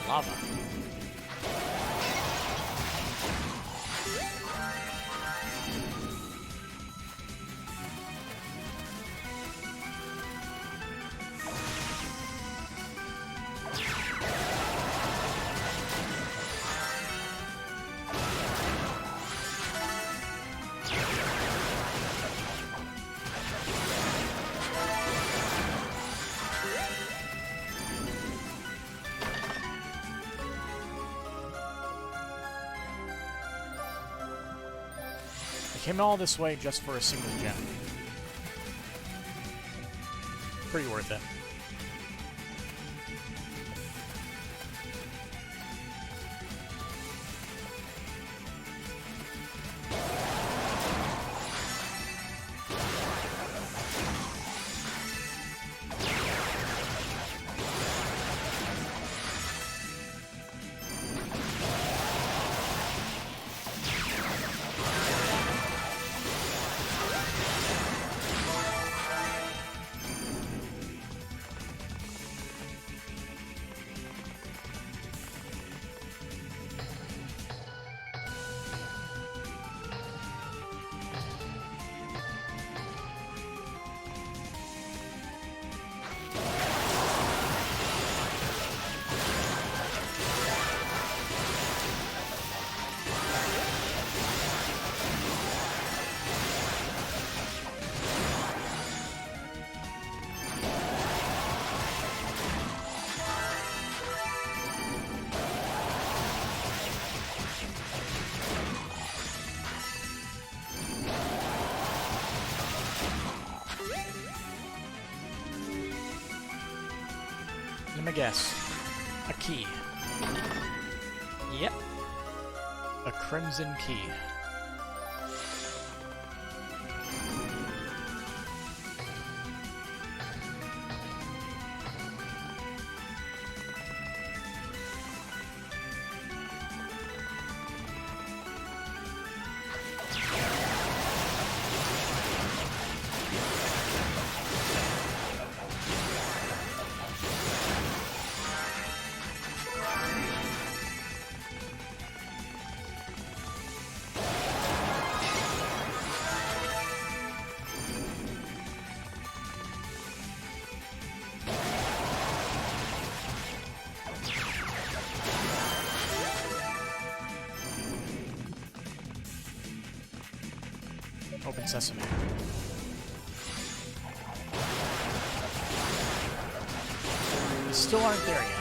Lava. Came all this way just for a single gem. Pretty worth it. Let me guess. A key. Yep. A crimson key. Open sesame. Still aren't there yet.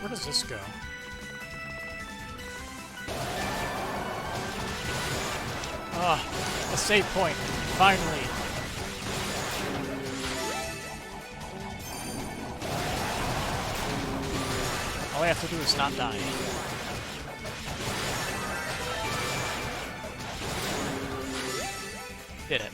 Where does this go? Ah, a save point. Finally. All I have to do is not die. Did it.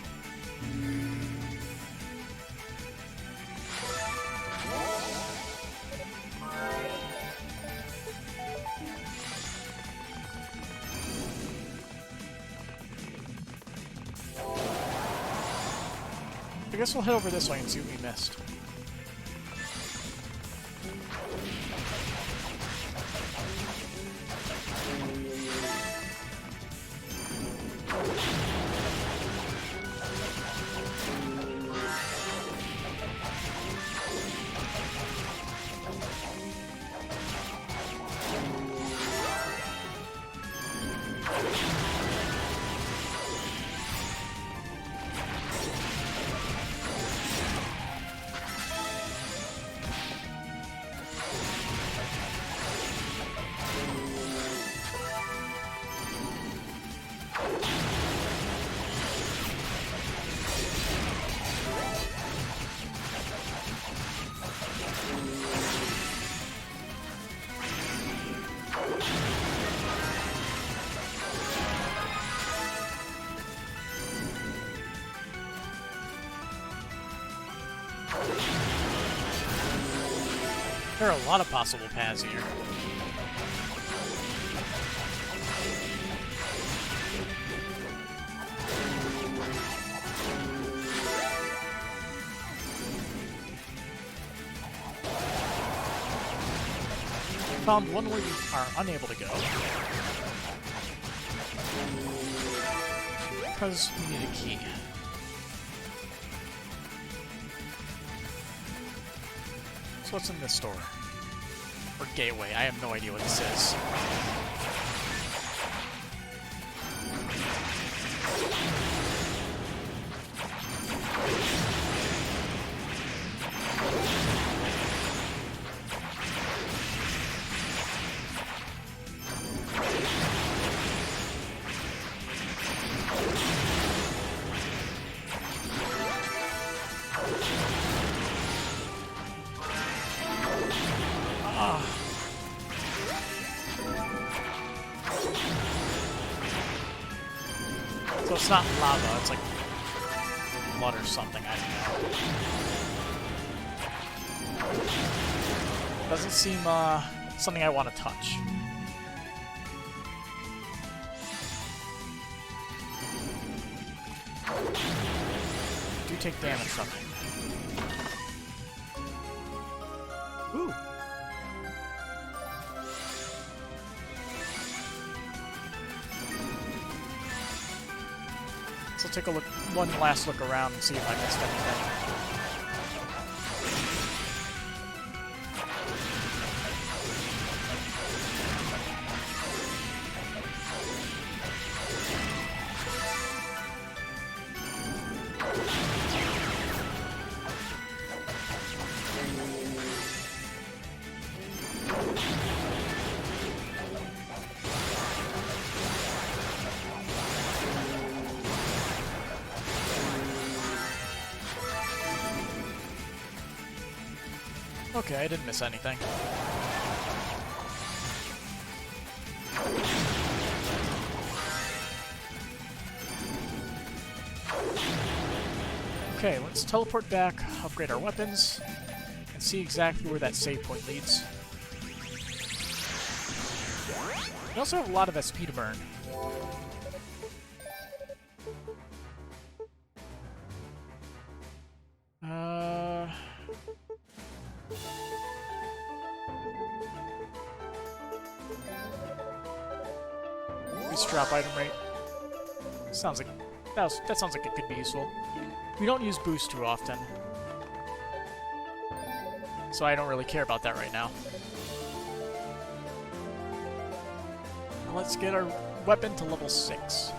I guess we'll head over this way and see what we missed. There are a lot of possible paths here. Found one where you are unable to go. Because we need a key. So what's in this store? Or gateway, I have no idea what this is. So it's not lava, it's like blood or something, I don't know. Doesn't seem something I want to touch. Do take damage from it. Ooh. So take a look, one last look around and see if I missed anything. Okay, I didn't miss anything. Okay, let's teleport back, upgrade our weapons, and see exactly where that save point leads. We also have a lot of SP to burn. Increase drop item rate. Sounds like that sounds like it could be useful. We don't use boost too often, so I don't really care about that right now. Now let's get our weapon to level 6.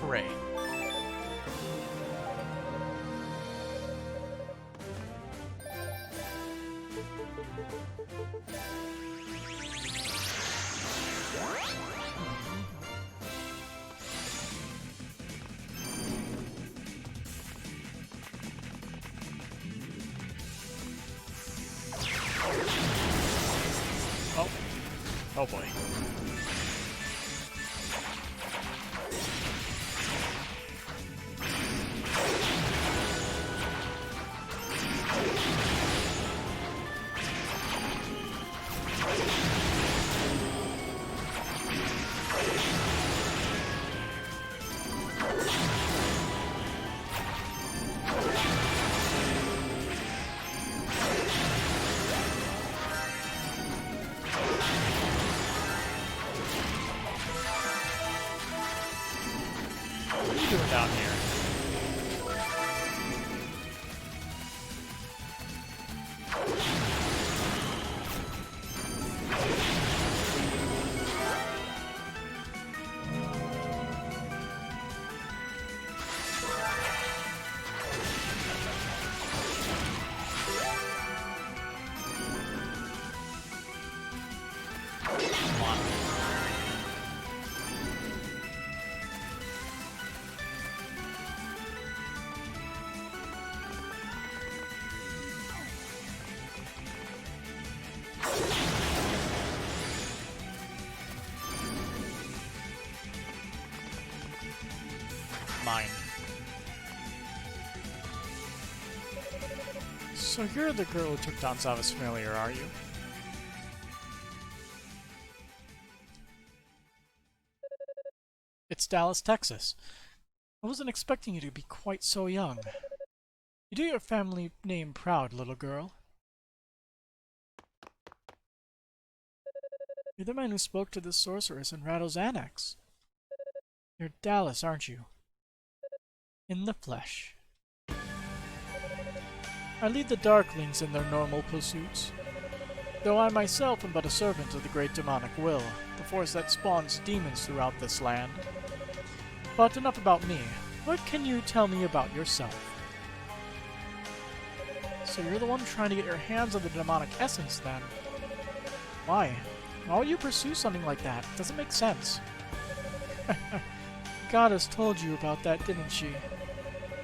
Hooray. Oh boy. Doing down here? Come on. Mine. So you're the girl who took down Zava's familiar, are you? It's Dallas, Texas. I wasn't expecting you to be quite so young. You do your family name proud, little girl. You're the man who spoke to the sorceress in Rattle's annex. You're Dallas, aren't you? In the flesh. I lead the Darklings in their normal pursuits, though I myself am but a servant of the great demonic will, the force that spawns demons throughout this land. But enough about me. What can you tell me about yourself? So you're the one trying to get your hands on the demonic essence, then? Why? Why would you pursue something like that? It doesn't make sense. Goddess told you about that, didn't she?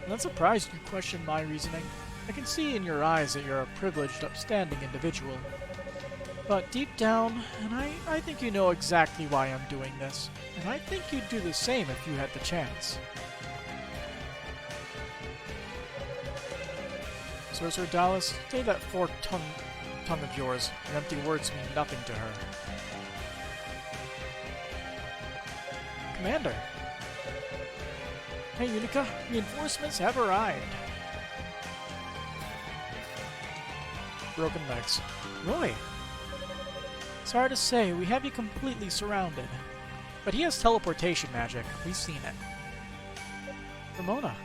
I'm not surprised you question my reasoning. I can see in your eyes that you're a privileged, upstanding individual. But deep down, and I think you know exactly why I'm doing this, and I think you'd do the same if you had the chance. Sorcerer Dallas, say that forked tongue of yours. Your empty words mean nothing to her. Commander! Hey, Unica, reinforcements have arrived. Broken legs. Roy! Sorry to say, we have you completely surrounded. But he has teleportation magic. We've seen it. Ramona.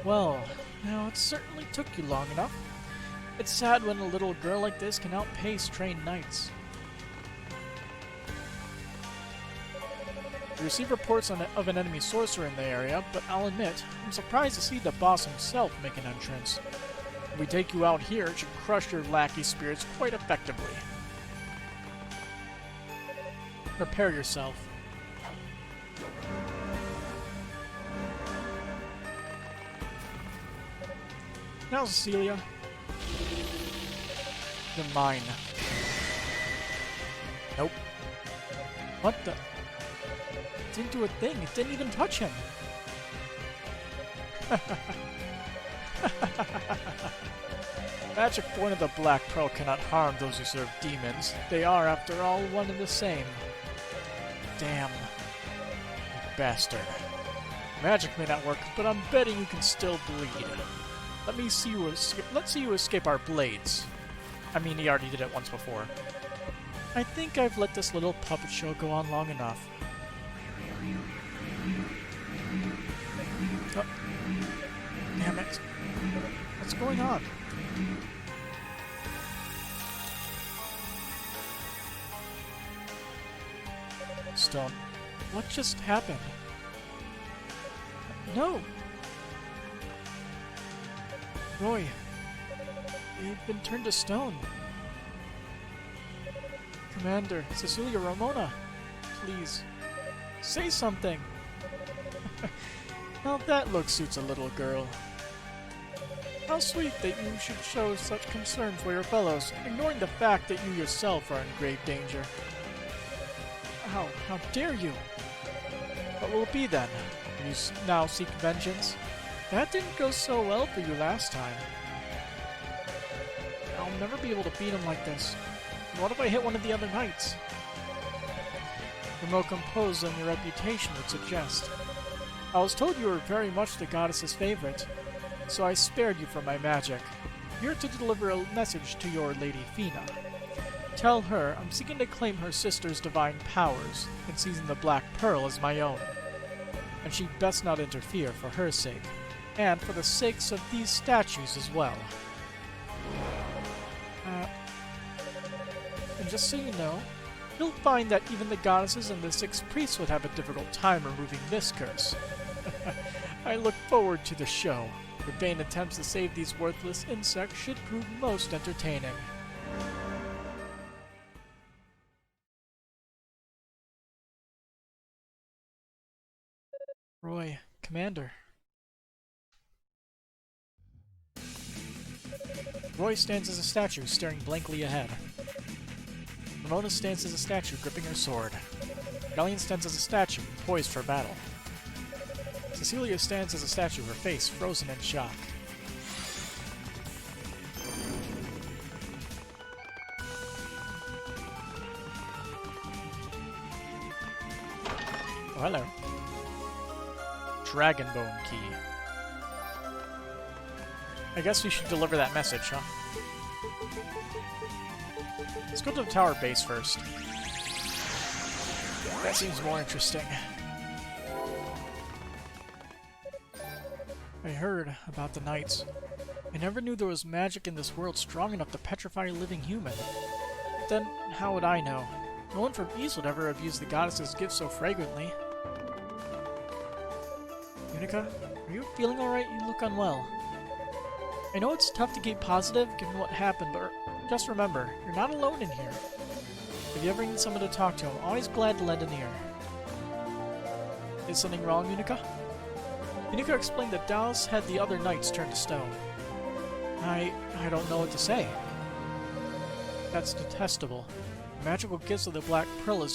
Well, now it certainly took you long enough. It's sad when a little girl like this can outpace trained knights. We receive reports of an enemy sorcerer in the area, but I'll admit, I'm surprised to see the boss himself make an entrance. If we take you out here, it should crush your lackey spirits quite effectively. Prepare yourself. Now, Cecilia. You're mine. Nope. What the? didn't do a thing. It didn't even touch him. Magic born of the Black Pearl cannot harm those who serve demons. They are, after all, one and the same. Damn. You bastard. Magic may not work, but I'm betting you can still bleed. Let's see you escape our blades. I mean, he already did it once before. I think I've let this little puppet show go on long enough. Oh. Damn it. What's going on? Stone. What just happened? No! Roy, you've been turned to stone. Commander, Cecilia Ramona, please, say something. Now that look suits a little girl. How sweet that you should show such concern for your fellows, ignoring the fact that you yourself are in grave danger. How dare you? What will it be then? You now seek vengeance? That didn't go so well for you last time. I'll never be able to beat him like this. And what if I hit one of the other knights? You're more composed than your reputation would suggest. I was told you were very much the goddess's favorite, so I spared you from my magic. You're to deliver a message to your Lady Fina. Tell her I'm seeking to claim her sister's divine powers and seizing the Black Pearl as my own. And she'd best not interfere for her sake, and for the sakes of these statues as well. And just so you know, you'll find that even the goddesses and the 6 priests would have a difficult time removing this curse. I look forward to the show. Your vain attempts to save these worthless insects should prove most entertaining. Roy, Commander. Roy stands as a statue, staring blankly ahead. Ramona stands as a statue, gripping her sword. Galleon stands as a statue, poised for battle. Cecilia stands as a statue, her face frozen in shock. Oh, hello. Dragonbone key. I guess we should deliver that message, huh? Let's go to the tower base first. That seems more interesting. I heard about the knights. I never knew there was magic in this world strong enough to petrify a living human. But then, how would I know? No one from East would ever abuse the goddess's gift so fragrantly. Unica, are you feeling alright? You look unwell. I know it's tough to keep positive given what happened, but just remember, you're not alone in here. If you ever need someone to talk to, I'm always glad to lend an ear. Is something wrong, Unica? Unica explained that Dallas had the other knights turned to stone. I don't know what to say. That's detestable. The magical gifts of the Black Pearl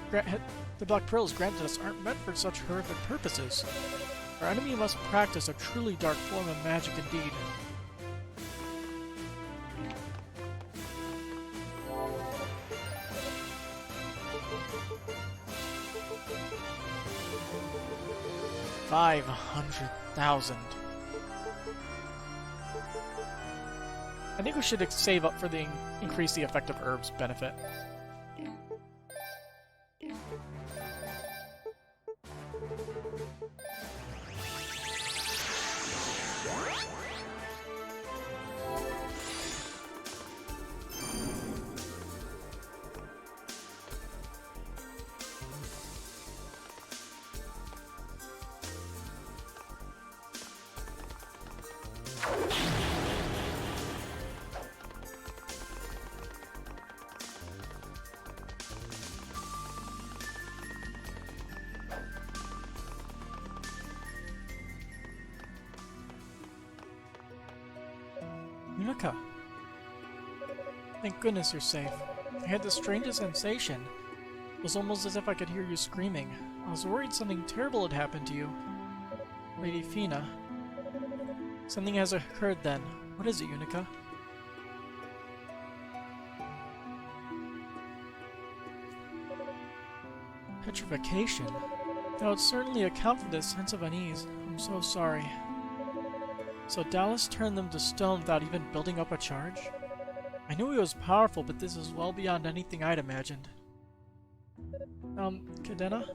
granted us aren't meant for such horrific purposes. Our enemy must practice a truly dark form of magic indeed. $500,000. I think we should save up for the increase the effect of herbs benefit. Unica. Thank goodness you're safe. I had the strangest sensation. It was almost as if I could hear you screaming. I was worried something terrible had happened to you. Lady Fina. Something has occurred then. What is it, Unica? Petrification? That would certainly account for this sense of unease. I'm so sorry. So Dallas turned them to stone without even building up a charge? I knew he was powerful, but this is well beyond anything I'd imagined. Cadena?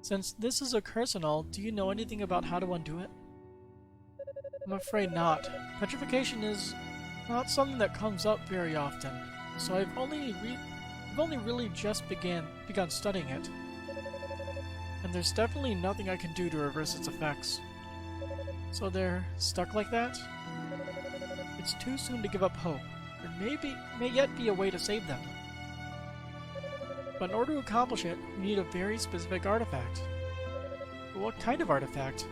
Since this is a curse and all, do you know anything about how to undo it? I'm afraid not. Petrification is not something that comes up very often, so I've only really just begun studying it. And there's definitely nothing I can do to reverse its effects. So they're stuck like that? It's too soon to give up hope. There may yet be a way to save them. But in order to accomplish it, we need a very specific artifact. But what kind of artifact?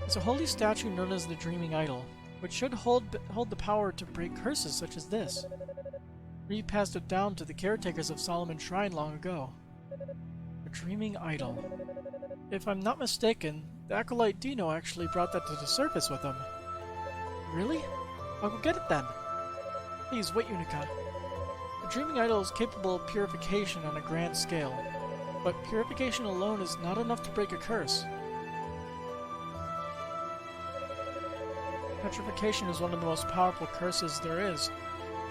It's a holy statue known as the Dreaming Idol, which should hold the power to break curses such as this. Reed passed it down to the caretakers of Solomon Shrine long ago. The Dreaming Idol. If I'm not mistaken, the acolyte Dino actually brought that to the surface with him. Really? I'll go get it then. Please, wait, Unica. The Dreaming Idol is capable of purification on a grand scale, but purification alone is not enough to break a curse. Petrification is one of the most powerful curses there is.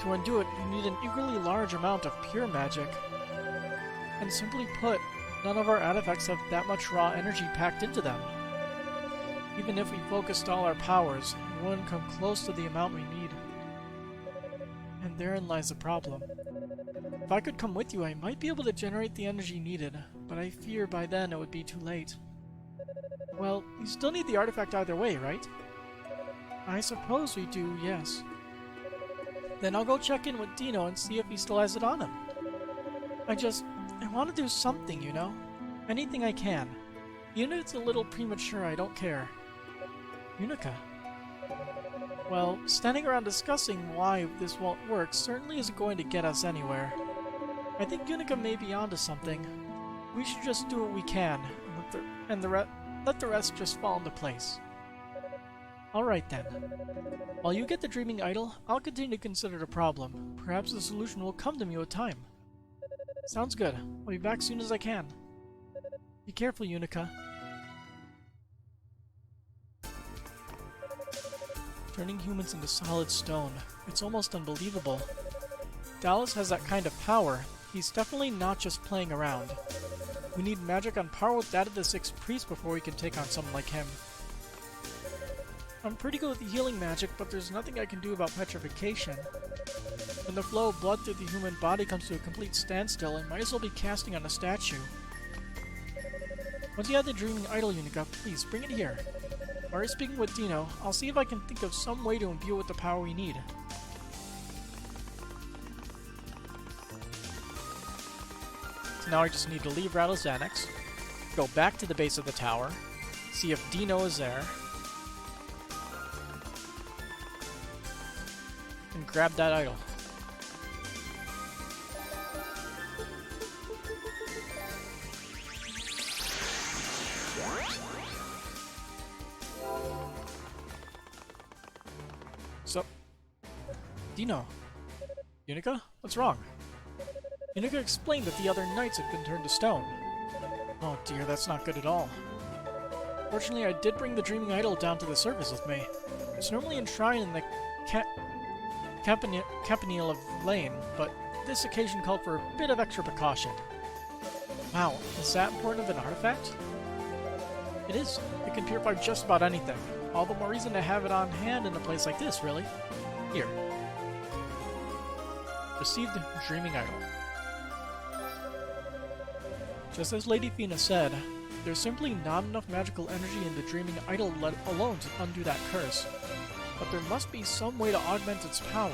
To undo it, you need an equally large amount of pure magic. And simply put, none of our artifacts have that much raw energy packed into them. Even if we focused all our powers, we wouldn't come close to the amount we need. And therein lies the problem. If I could come with you, I might be able to generate the energy needed, but I fear by then it would be too late. Well, you still need the artifact either way, right? I suppose we do, yes. Then I'll go check in with Dino and see if he still has it on him. I want to do something, you know? Anything I can. Even if it's a little premature, I don't care. Unica. Well, standing around discussing why this won't work certainly isn't going to get us anywhere. I think Unica may be onto something. We should just do what we can, and let the rest just fall into place. Alright then. While you get the Dreaming Idol, I'll continue to consider the problem. Perhaps the solution will come to me with time. Sounds good. I'll be back soon as I can. Be careful, Unica. Turning humans into solid stone. It's almost unbelievable. Dallas has that kind of power. He's definitely not just playing around. We need magic on par with that of the Sixth Priest before we can take on someone like him. I'm pretty good with healing magic, but there's nothing I can do about petrification. When the flow of blood through the human body comes to a complete standstill, I might as well be casting on a statue. Once you have the Dreaming Idol, Unica, please bring it here. While speaking with Dino, I'll see if I can think of some way to imbue it with the power we need. So now I just need to leave Rattle's Annex, go back to the base of the tower, see if Dino is there, and grab that idol. So, Dino. Unica? What's wrong? Unica explained that the other knights had been turned to stone. Oh dear, that's not good at all. Fortunately, I did bring the Dreaming Idol down to the surface with me. It's normally enshrined in the Campanile of Lane, but this occasion called for a bit of extra precaution. Wow, is that important of an artifact? It is. It can purify just about anything. All the more reason to have it on hand in a place like this, really. Here. Received Dreaming Idol. Just as Lady Fina said, there's simply not enough magical energy in the Dreaming Idol alone to undo that curse. But there must be some way to augment its power.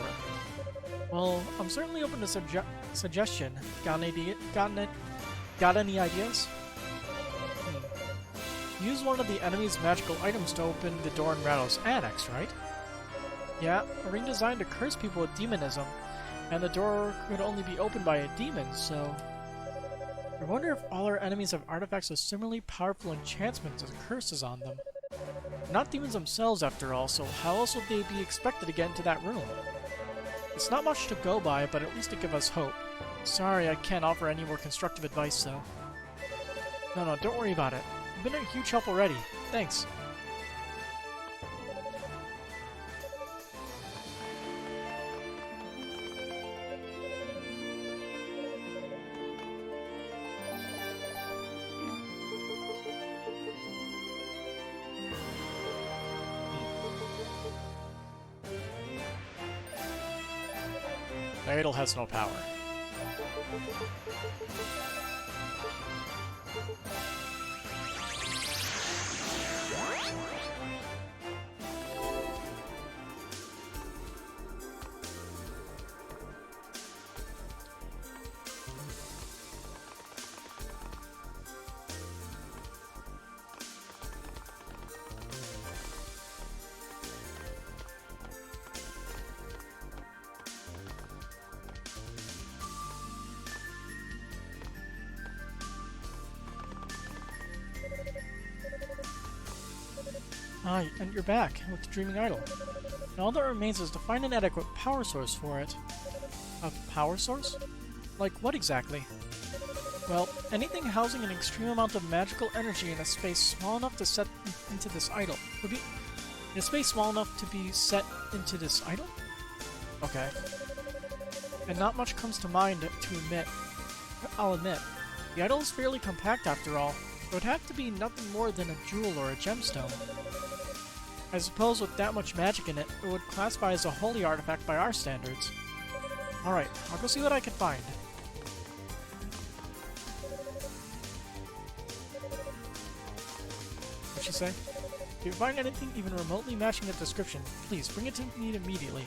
Well, I'm certainly open to suggestion. Got any ideas? Use one of the enemy's magical items to open the door in Rattle's Annex, right? Yeah, a ring designed to curse people with demonism, and the door could only be opened by a demon, so... I wonder if all our enemies have artifacts with similarly powerful enchantments as curses on them. They're not demons themselves, after all, so how else would they be expected to get into that room? It's not much to go by, but at least it gives us hope. Sorry, I can't offer any more constructive advice, though. No, don't worry about it. You've been a huge help already. Thanks. The idol has no power. Ah, and you're back, with the Dreaming Idol. Now all that remains is to find an adequate power source for it. A power source? Like what exactly? Well, anything housing an extreme amount of magical energy in a space small enough to set into this idol. Would be... in a space small enough to be set into this idol? Okay. And not much comes to mind to admit. I'll admit. The idol is fairly compact after all. It would have to be nothing more than a jewel or a gemstone. I suppose with that much magic in it, it would classify as a holy artifact by our standards. Alright, I'll go see what I can find. What'd she say? If you find anything even remotely matching the description, please bring it to me immediately.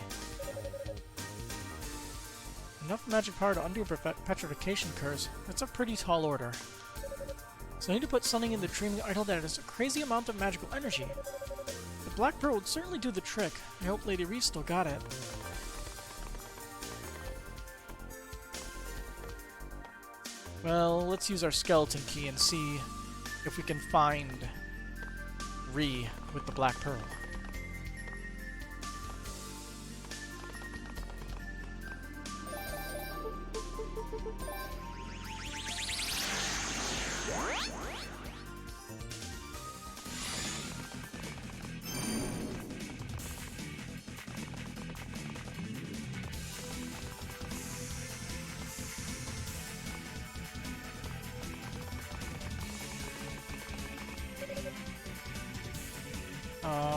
Enough magic power to undo a petrification curse. That's a pretty tall order. So I need to put something in the Dreaming Idol that has a crazy amount of magical energy. The Black Pearl would certainly do the trick. I hope Lady Reese still got it. Well, let's use our skeleton key and see if we can find Ree with the Black Pearl.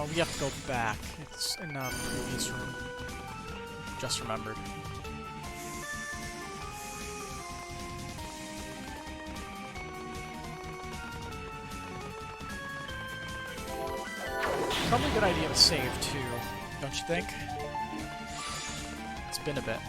We have to go back. It's in the previous room. Just remembered. Probably a good idea to save too, don't you think? It's been a bit.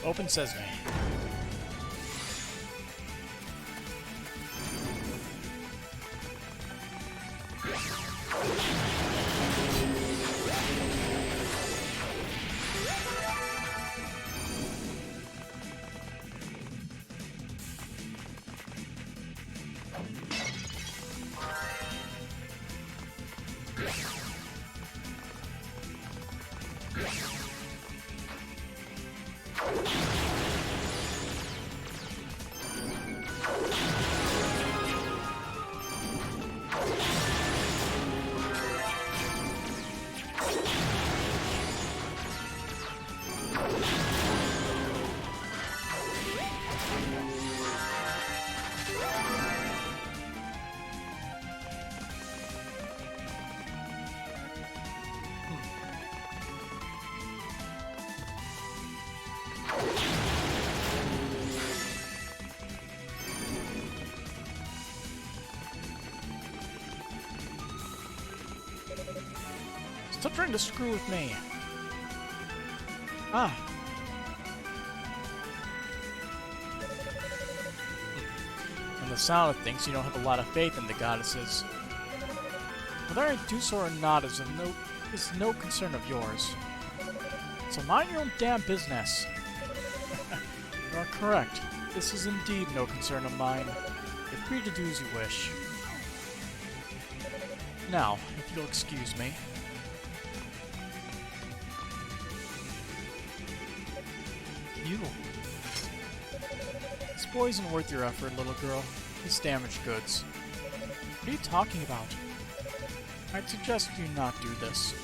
Open sesame. Stop trying to screw with me. Ah. From the sound of things, you don't have a lot of faith in the goddesses. Whether I do so or not is no concern of yours. So mind your own damn business. You are correct. This is indeed no concern of mine. You're free to do as you wish. Now, if you'll excuse me. You. This boy isn't worth your effort, little girl. He's damaged goods. What are you talking about? I'd suggest you not do this.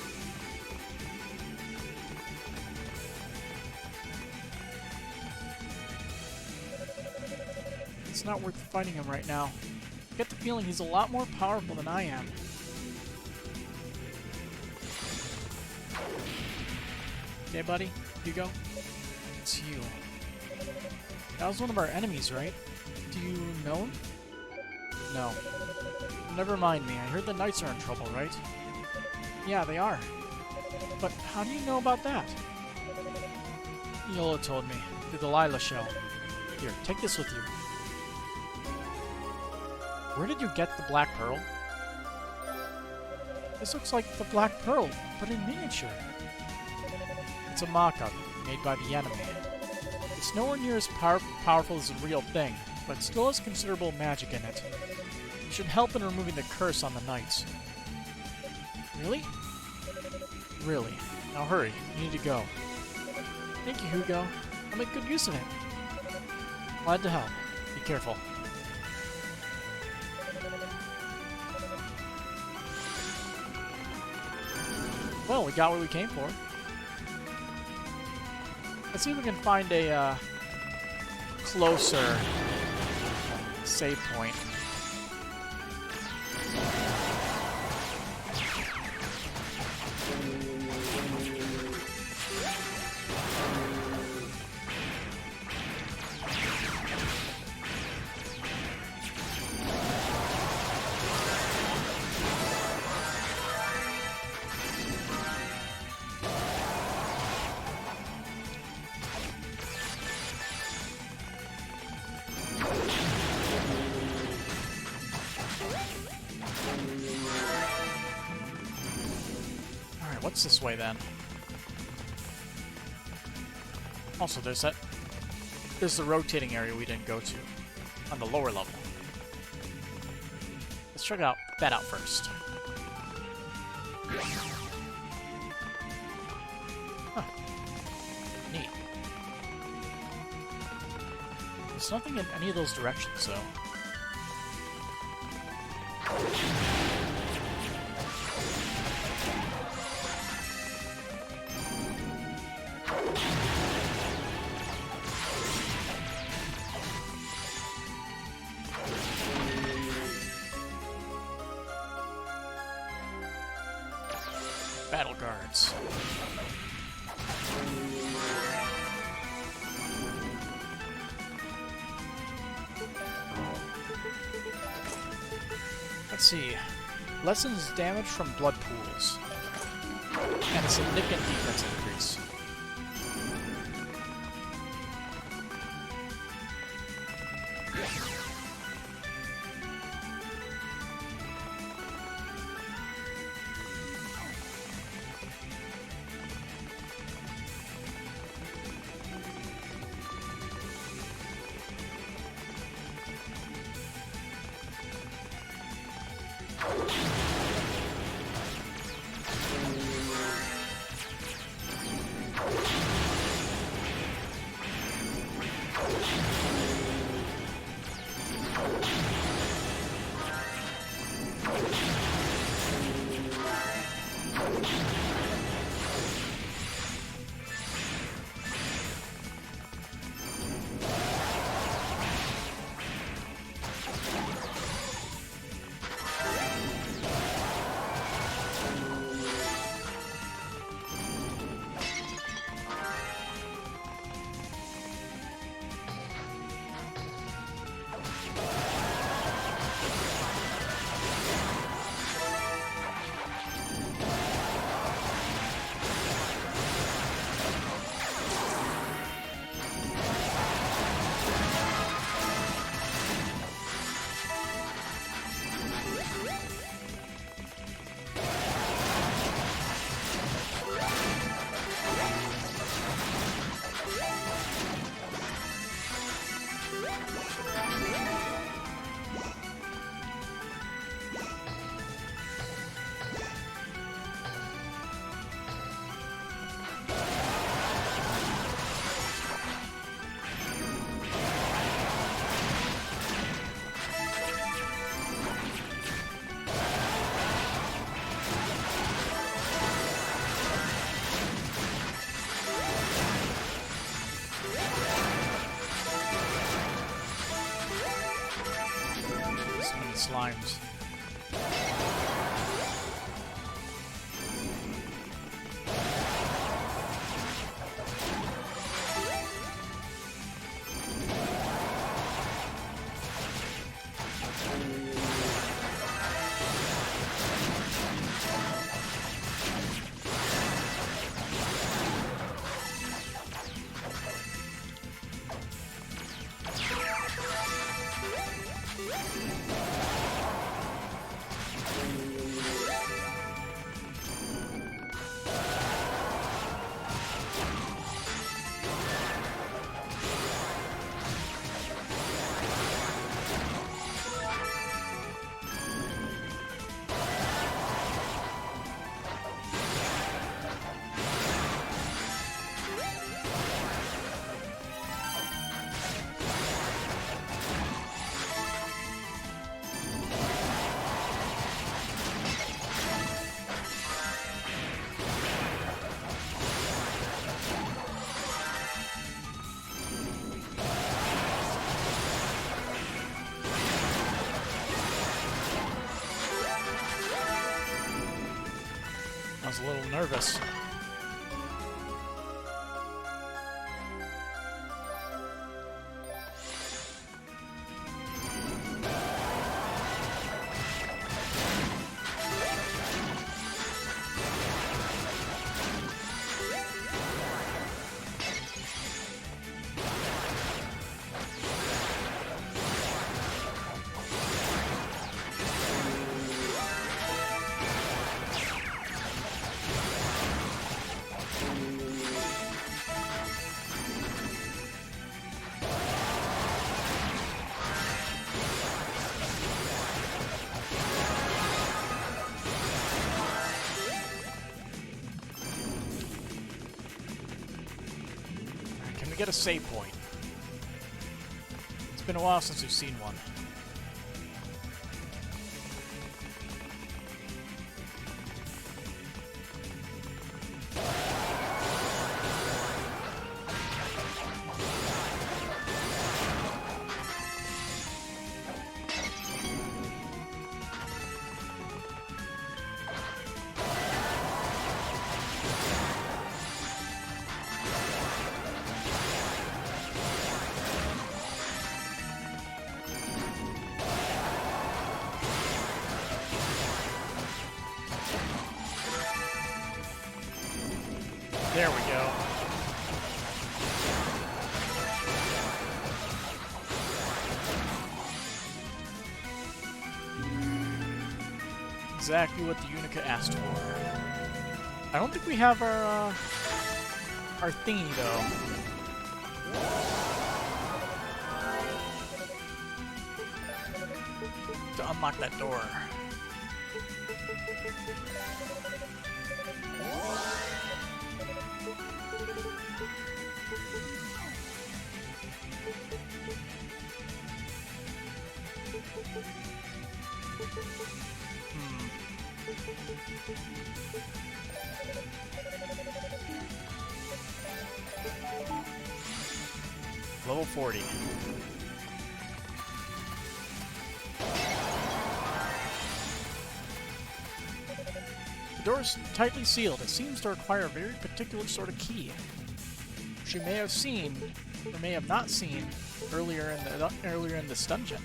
It's not worth fighting him right now. I get the feeling he's a lot more powerful than I am. Okay, buddy? Hugo? It's you. That was one of our enemies, right? Do you know him? No. Never mind me. I heard the Knights are in trouble, right? Yeah, they are. But how do you know about that? Yola told me. Through the Lila shell. Here, take this with you. Where did you get the Black Pearl? This looks like the Black Pearl, but in miniature. It's a mock-up, made by the enemy. It's nowhere near as powerful as the real thing, but still has considerable magic in it. It should help in removing the curse on the Knights. Really? Really. Now hurry, you need to go. Thank you, Hugo. I'll make good use of it. Glad to help. Be careful. Well, we got what we came for. Let's see if we can find a closer save point. What's this way, then? Also, there's the rotating area we didn't go to on the lower level. Let's check that out first. Huh. Neat. There's nothing in any of those directions, though. Battle guards. Let's see. Lessens damage from blood pools. And a significant defense increase. slimes. I was a little nervous. Can we get a save point? It's been a while since we've seen one. There we go. Exactly what the Unica asked for. I don't think we have our thingy though. To unlock that door. Level 40. The door is tightly sealed. It seems to require a very particular sort of key, which you may have seen, or may have not seen, earlier in this dungeon.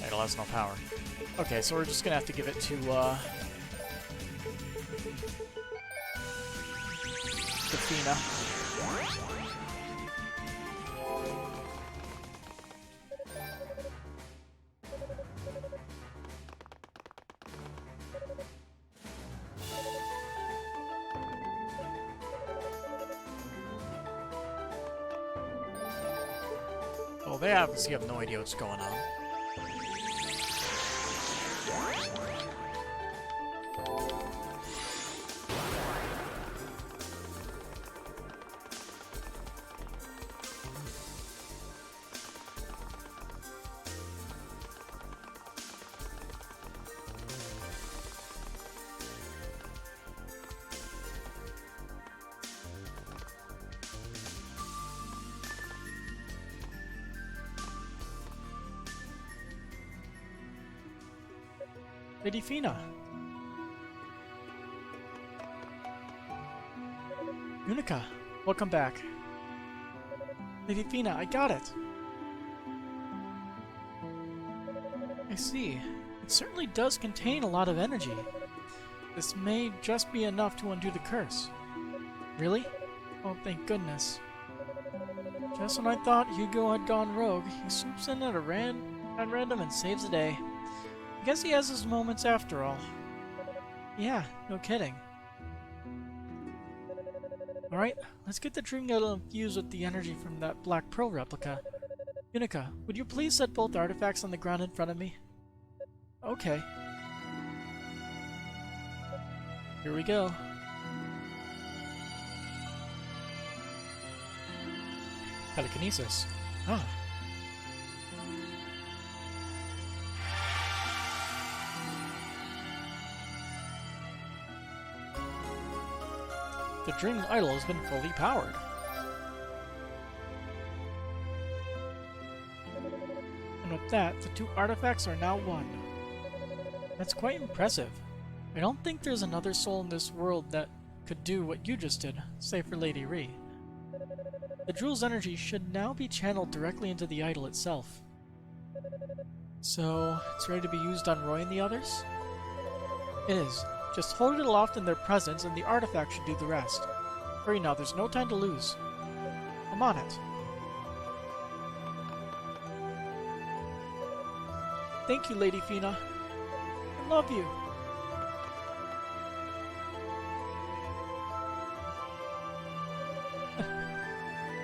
It'll has no power. Okay, so we're just gonna have to give it to Fina. Well, they obviously have no idea what's going on. Lady Fina! Unica, welcome back. Lady Fina, I got it! I see. It certainly does contain a lot of energy. This may just be enough to undo the curse. Really? Oh, thank goodness. Just when I thought Hugo had gone rogue, he swoops in at random and saves the day. I guess he has his moments after all. Yeah, no kidding. Alright, let's get the Dream Idol infused with the energy from that Black Pearl replica. Unica, would you please set both artifacts on the ground in front of me? Okay. Here we go. Telekinesis. Ah. The Dream Idol has been fully powered. And with that, the two artifacts are now one. That's quite impressive. I don't think there's another soul in this world that could do what you just did, save for Lady Rhi. The jewel's energy should now be channeled directly into the idol itself. So, it's ready to be used on Roy and the others? It is. Just hold it aloft in their presence and the artifact should do the rest. Hurry now, there's no time to lose. I'm on it. Thank you, Lady Fina. I love you.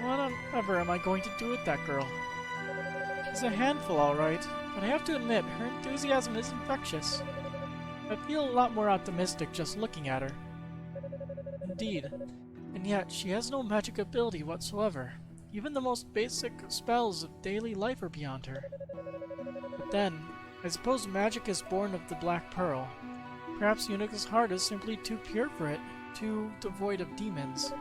What on ever am I going to do with that girl? She's a handful, alright, but I have to admit, her enthusiasm is infectious. I feel a lot more optimistic just looking at her. Indeed. And yet, she has no magic ability whatsoever. Even the most basic spells of daily life are beyond her. But then, I suppose magic is born of the Black Pearl. Perhaps Unica's heart is simply too pure for it, too devoid of demons.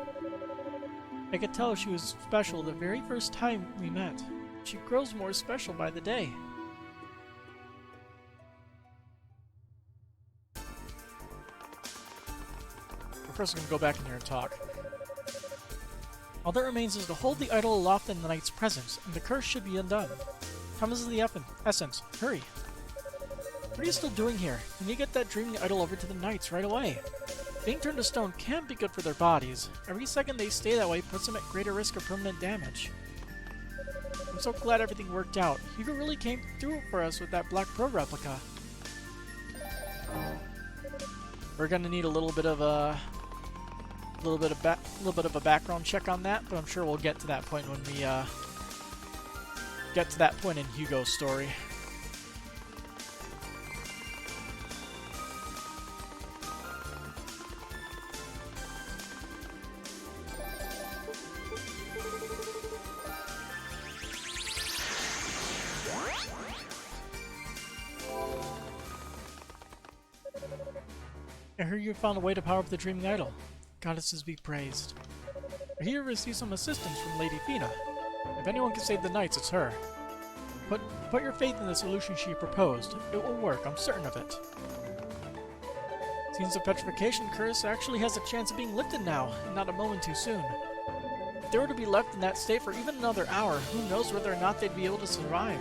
I could tell she was special the very first time we met. She grows more special by the day. We're first going to go back in here and talk. All that remains is to hold the idol aloft in the knight's presence, and the curse should be undone. Time is the essence. Hurry! What are you still doing here? You need to get that dreaming idol over to the knights right away. Being turned to stone can't be good for their bodies. Every second they stay that way puts them at greater risk of permanent damage. I'm so glad everything worked out. Hugo really came through for us with that Black Pearl replica. We're gonna need a little bit of a background check on that, but I'm sure we'll get to that point when we get to that point in Hugo's story. I heard you found a way to power up the Dreaming Idol. Goddesses be praised. I hear you received some assistance from Lady Fina. If anyone can save the knights, it's her. Put your faith in the solution she proposed. It will work, I'm certain of it. Seems the petrification curse actually has a chance of being lifted now, and not a moment too soon. If they were to be left in that state for even another hour, who knows whether or not they'd be able to survive.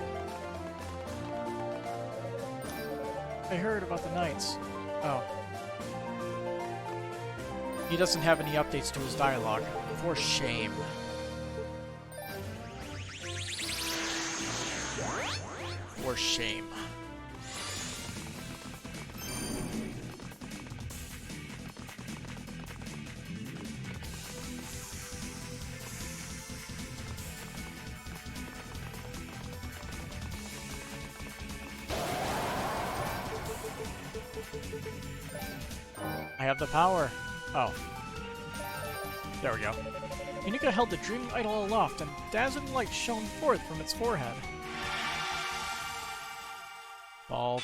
I heard about the knights. Oh. He doesn't have any updates to his dialogue. For shame. For shame. I have the power. Oh. There we go. Unica held the Dreaming Idol aloft, and dazzling light shone forth from its forehead. Bald.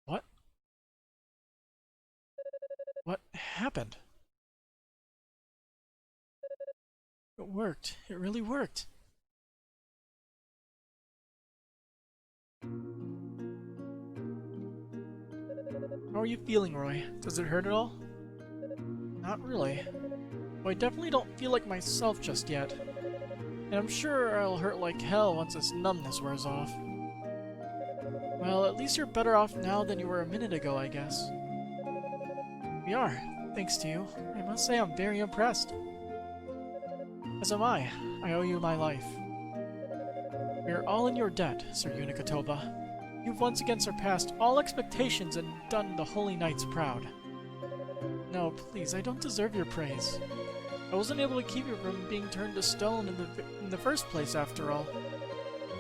What? What happened? It worked. It really worked. How are you feeling, Roy? Does it hurt at all? Not really. Well, I definitely don't feel like myself just yet. And I'm sure I'll hurt like hell once this numbness wears off. Well, at least you're better off now than you were a minute ago, I guess. We are, thanks to you. I must say I'm very impressed. As am I. I owe you my life. We are all in your debt, Sir Unikatoba. You've once again surpassed all expectations and done the Holy Knights proud. No, please, I don't deserve your praise. I wasn't able to keep you from being turned to stone in the first place, after all.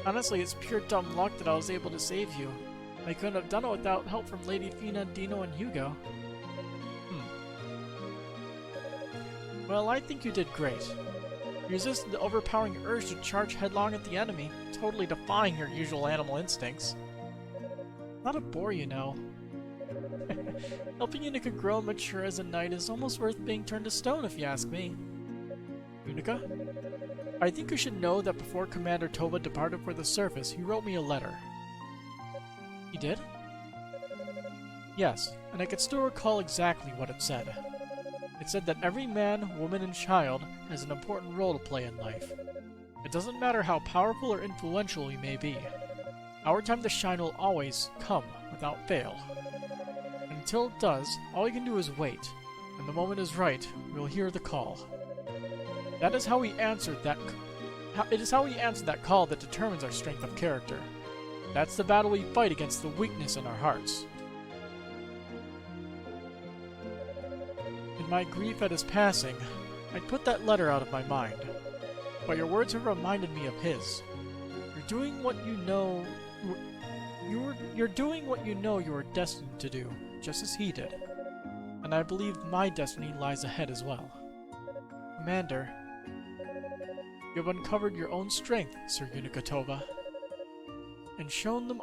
Honestly, it's pure dumb luck that I was able to save you. I couldn't have done it without help from Lady Fina, Dino, and Hugo. Well, I think you did great. You resisted the overpowering urge to charge headlong at the enemy, totally defying your usual animal instincts. Not a bore, you know. Helping Unica grow and mature as a knight is almost worth being turned to stone, if you ask me. Unica? I think you should know that before Commander Toba departed for the surface, he wrote me a letter. He did? Yes, and I can still recall exactly what it said. It said that every man, woman, and child has an important role to play in life. It doesn't matter how powerful or influential you may be. Our time to shine will always come without fail. And until it does, all you can do is wait. When the moment is right, we will hear the call. That is how we answered that. It is how we answer that call that determines our strength of character. That's the battle we fight against the weakness in our hearts. In my grief at his passing, I put that letter out of my mind. But your words have reminded me of his. You're doing what you know. You're doing what you know you are destined to do, just as he did. And I believe my destiny lies ahead as well. Commander, you have uncovered your own strength, Sir Unikatoba, and shown them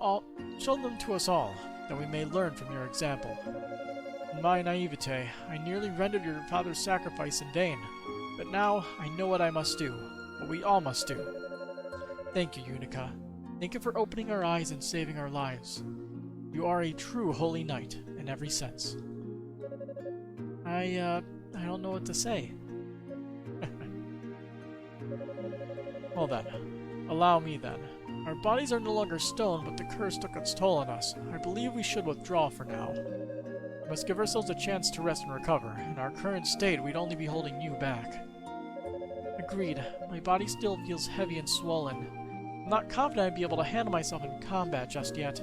to us all, that we may learn from your example. In my naivete, I nearly rendered your father's sacrifice in vain, but now I know what I must do, what we all must do. Thank you, Unica. Thank you for opening our eyes and saving our lives. You are a true holy knight in every sense. I don't know what to say. Well then, allow me then. Our bodies are no longer stone, but the curse took its toll on us. I believe we should withdraw for now. We must give ourselves a chance to rest and recover. In our current state, we'd only be holding you back. Agreed. My body still feels heavy and swollen. I'm not confident I'd be able to handle myself in combat just yet.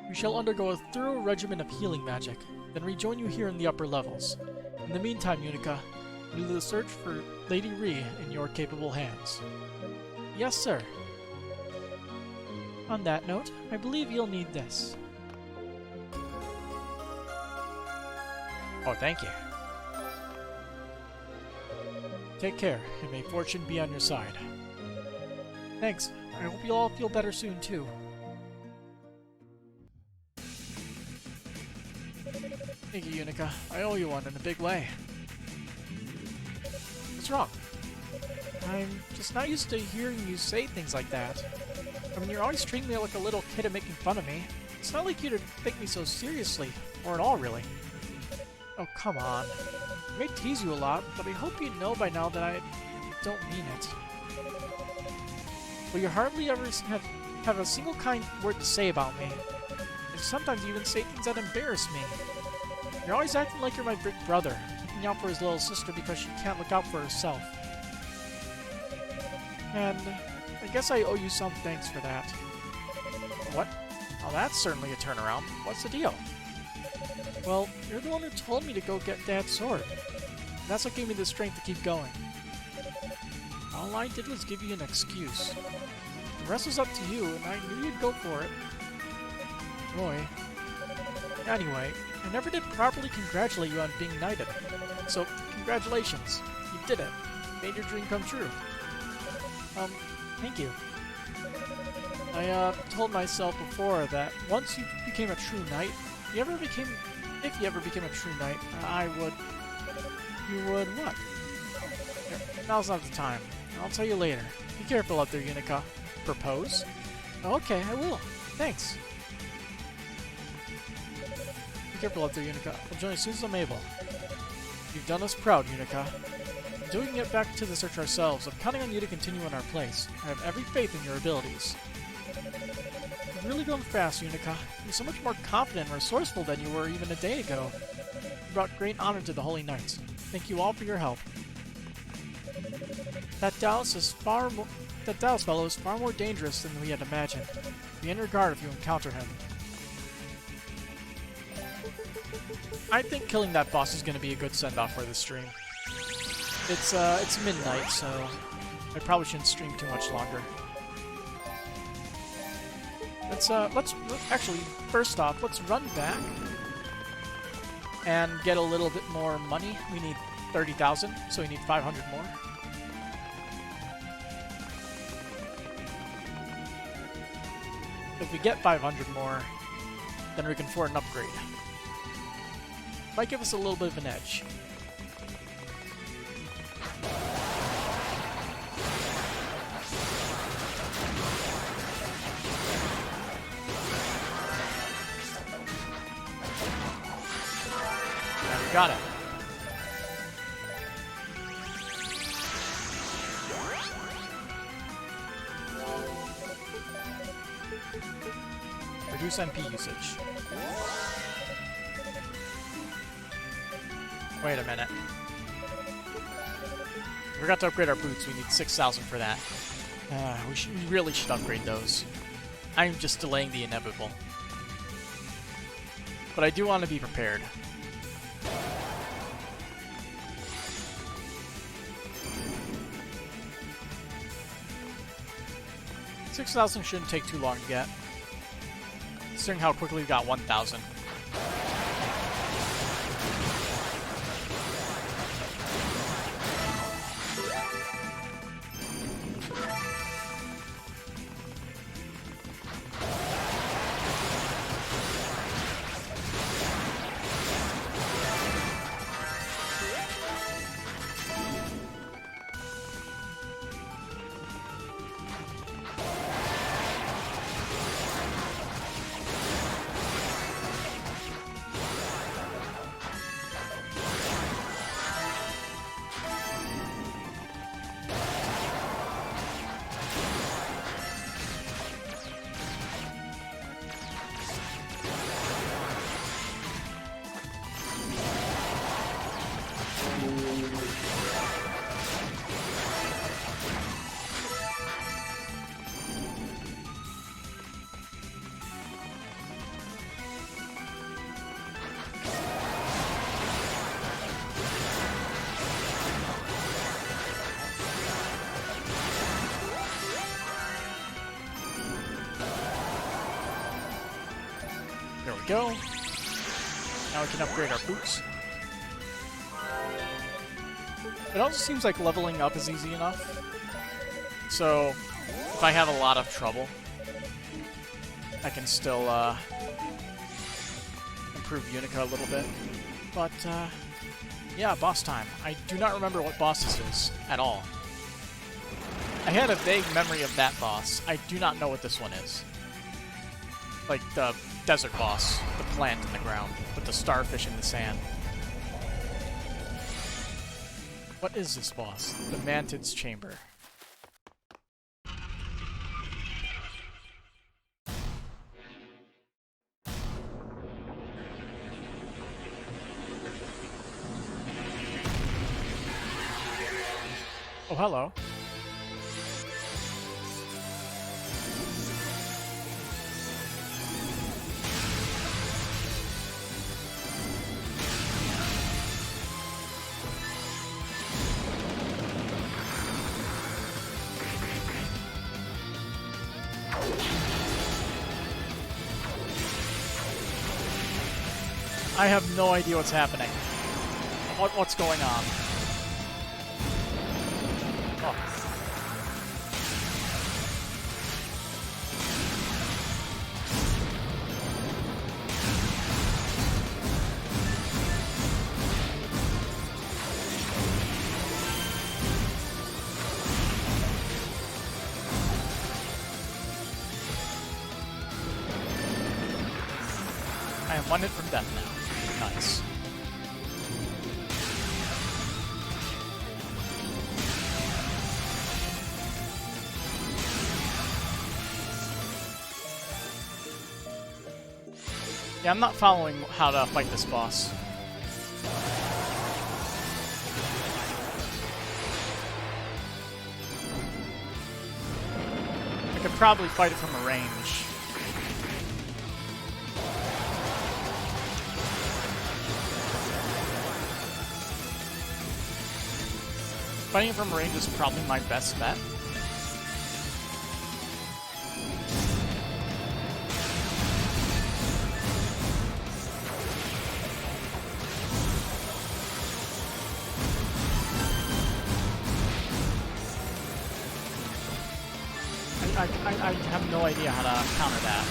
We shall undergo a thorough regimen of healing magic, then rejoin you here in the upper levels. In the meantime, Unica, leave the search for Lady Rhi in your capable hands. Yes, sir. On that note, I believe you'll need this. Oh, thank you. Take care, and may fortune be on your side. Thanks. I hope you all feel better soon, too. Thank you, Unica. I owe you one in a big way. What's wrong? I'm just not used to hearing you say things like that. I mean, you're always treating me like a little kid and making fun of me. It's not like you to take me so seriously, or at all, really. Oh, come on. I may tease you a lot, but I hope you know by now that I don't mean it. Well, you hardly ever have a single kind word to say about me. And sometimes you even say things that embarrass me. You're always acting like you're my big brother, looking out for his little sister because she can't look out for herself. And I guess I owe you some thanks for that. What? Oh, that's certainly a turnaround. What's the deal? Well, you're the one who told me to go get Dad's sword. And that's what gave me the strength to keep going. All I did was give you an excuse. The rest was up to you, and I knew you'd go for it. Roy. Anyway, I never did properly congratulate you on being knighted. So, congratulations. You did it. Made your dream come true. Thank you. I told myself before that once you became a true knight, if you ever became a true knight, you would what? Now's not the time. I'll tell you later. Be careful out there, Unica. Propose? Okay, I will. Thanks. Be careful out there, Unica. I'll join as soon as I'm able. You've done us proud, Unica. Until we can get back to the search ourselves, I'm counting on you to continue in our place. I have every faith in your abilities. You've really grown fast, Unica. You're so much more confident and resourceful than you were even a day ago. You brought great honor to the Holy Knights. Thank you all for your help. That Dallas fellow is far more dangerous than we had imagined. Be on your guard if you encounter him. I think killing that boss is going to be a good send-off for this stream. It's midnight, so I probably shouldn't stream too much longer. Let's actually, first off, let's run back and get a little bit more money. We need 30,000, so we need 500 more. If we get 500 more, then we can afford an upgrade. Might give us a little bit of an edge. Yeah, we got it. Reduce MP usage. Wait a minute. We forgot to upgrade our boots. We need 6,000 for that. We really should upgrade those. I'm just delaying the inevitable. But I do want to be prepared. $6,000 shouldn't take too long to get. Considering how quickly we got 1,000. There we go. Now we can upgrade our boots. It also seems like leveling up is easy enough. So, if I have a lot of trouble, I can still improve Unica a little bit. But, yeah, boss time. I do not remember what boss this is at all. I had a vague memory of that boss. I do not know what this one is. Like the desert boss, the plant in the ground, with the starfish in the sand. What is this boss? The Mantid's Chamber. Oh, hello. I have no idea what's happening. What's going on? Oh. One hit from death now. Nice. Yeah, I'm not following how to fight this boss. I could probably fight it from a range. Fighting it from a range is probably my best bet. I have no idea how to counter that.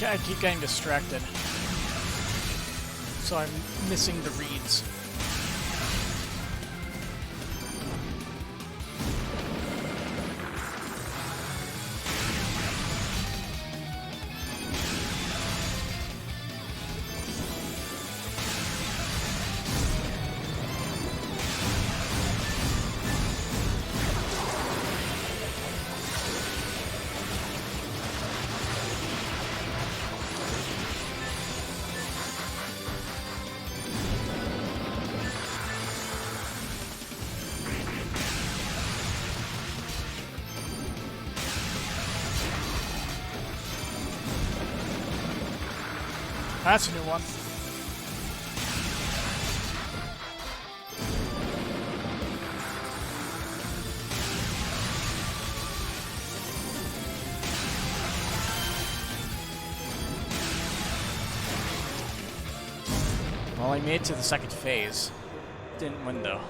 I keep getting distracted, so I'm missing the reads. That's a new one. Well, I made it to the second phase. Didn't win though.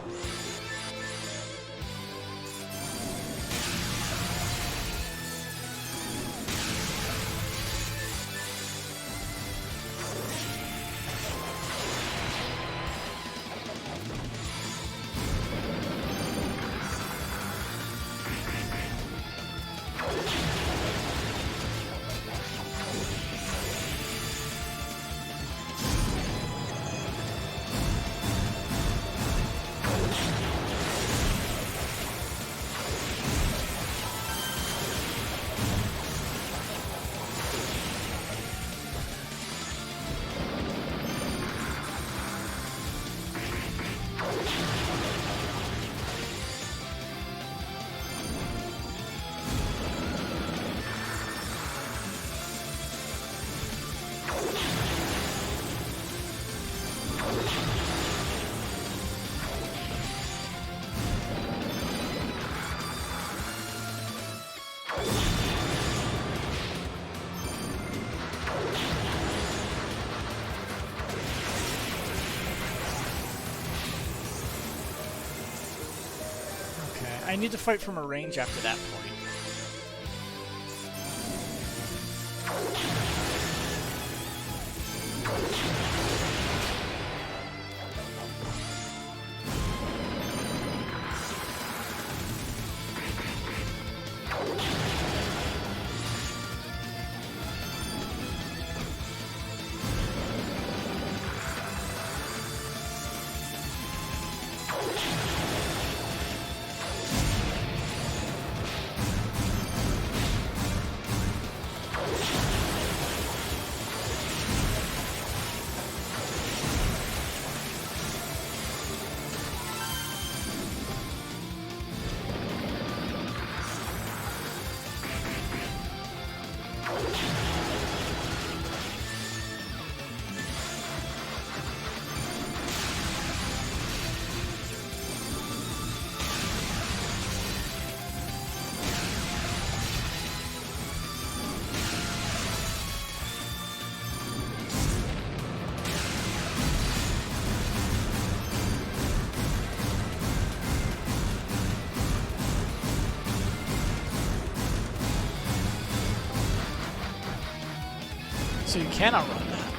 I need to fight from a range after that point. So you can outrun that.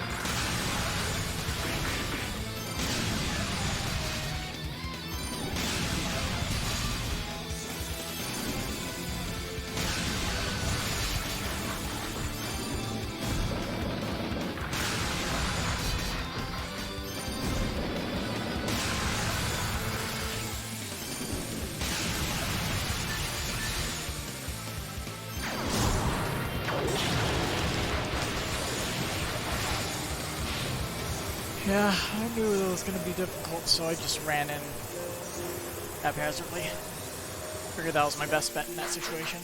Yeah, I knew it was going to be difficult, so I just ran in haphazardly. Figured that was my best bet in that situation.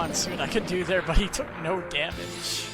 on, see what I could do there, but he took no damage.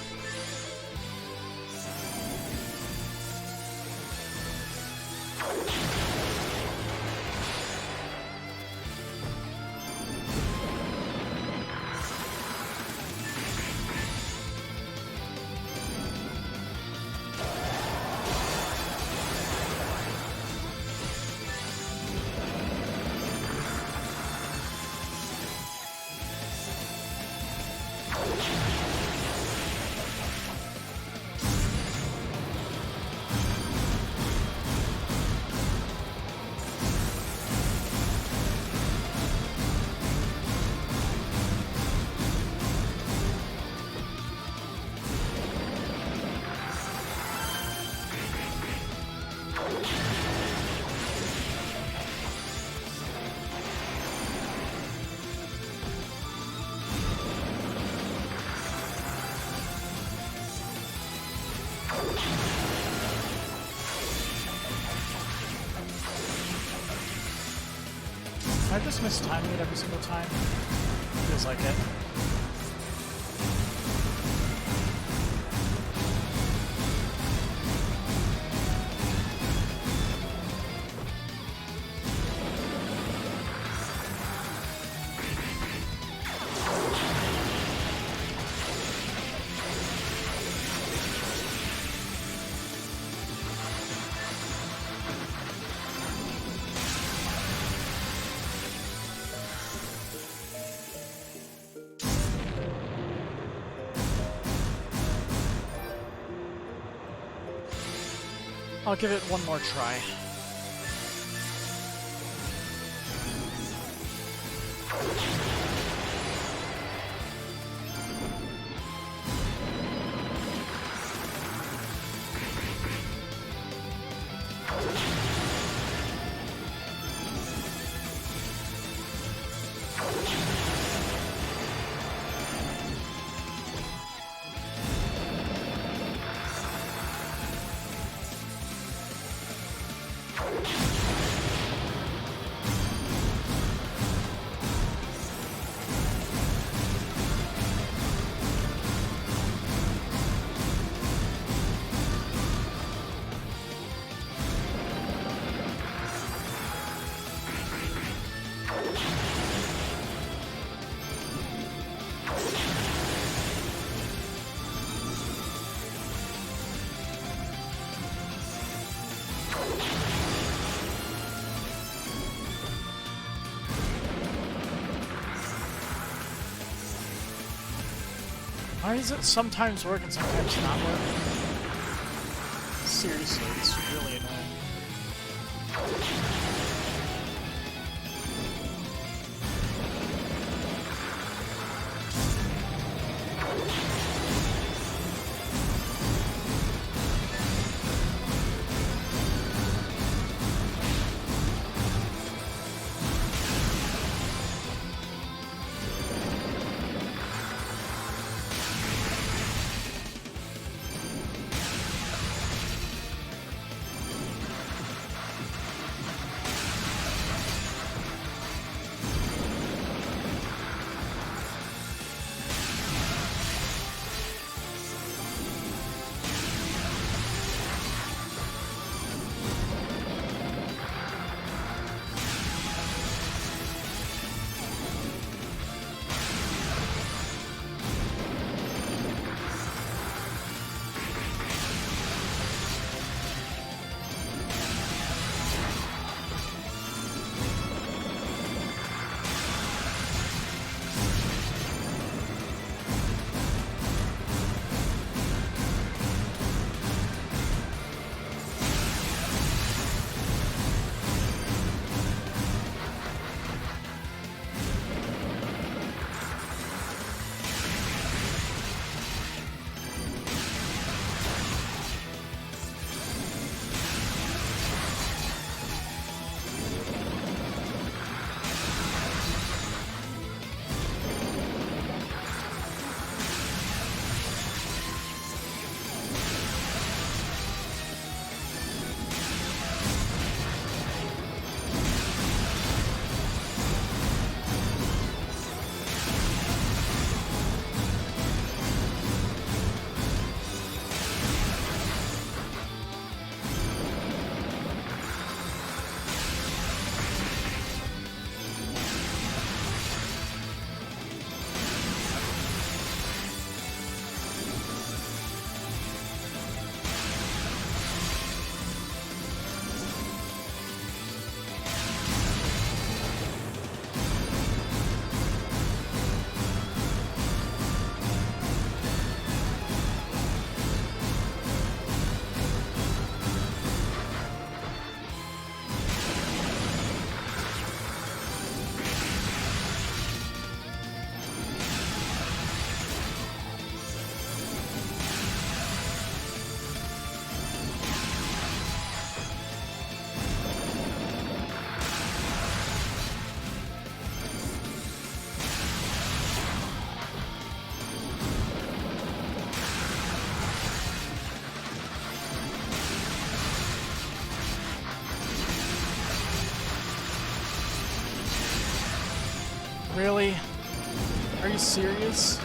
just mistiming it every single time? Feels like it. I'll give it one more try. Why does it sometimes work and sometimes not work? Seriously, it's really annoying. Really? Are you serious?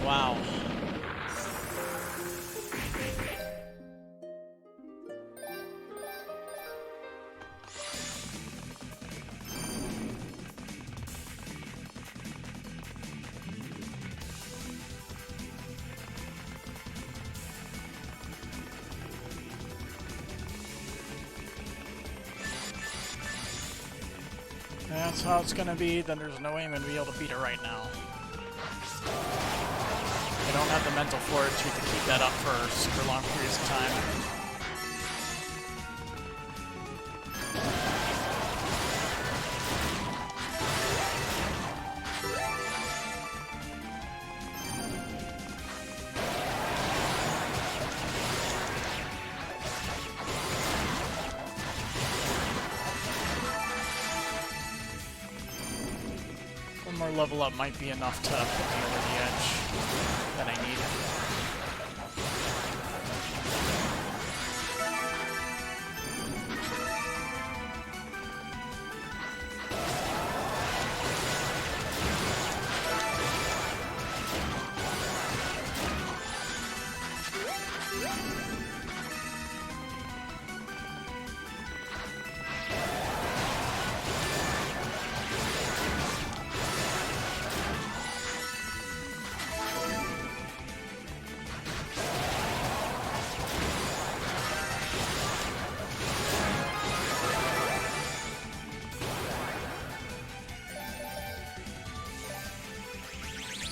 Wow. That's how it's gonna be, then there's no way I'm gonna be able to beat it right now. I don't have the mental fortitude to keep that up for super long periods of time. One more level up might be enough to put me over the edge that I need.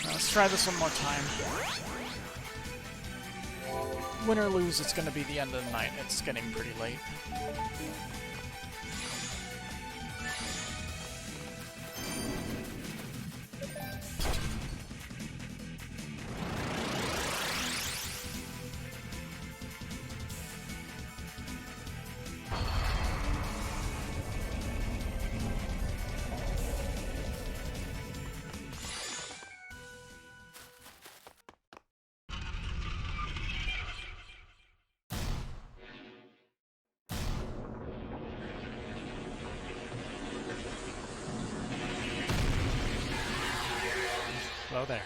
Let's try this one more time. Win or lose, it's going to be the end of the night. It's getting pretty late. Hello there.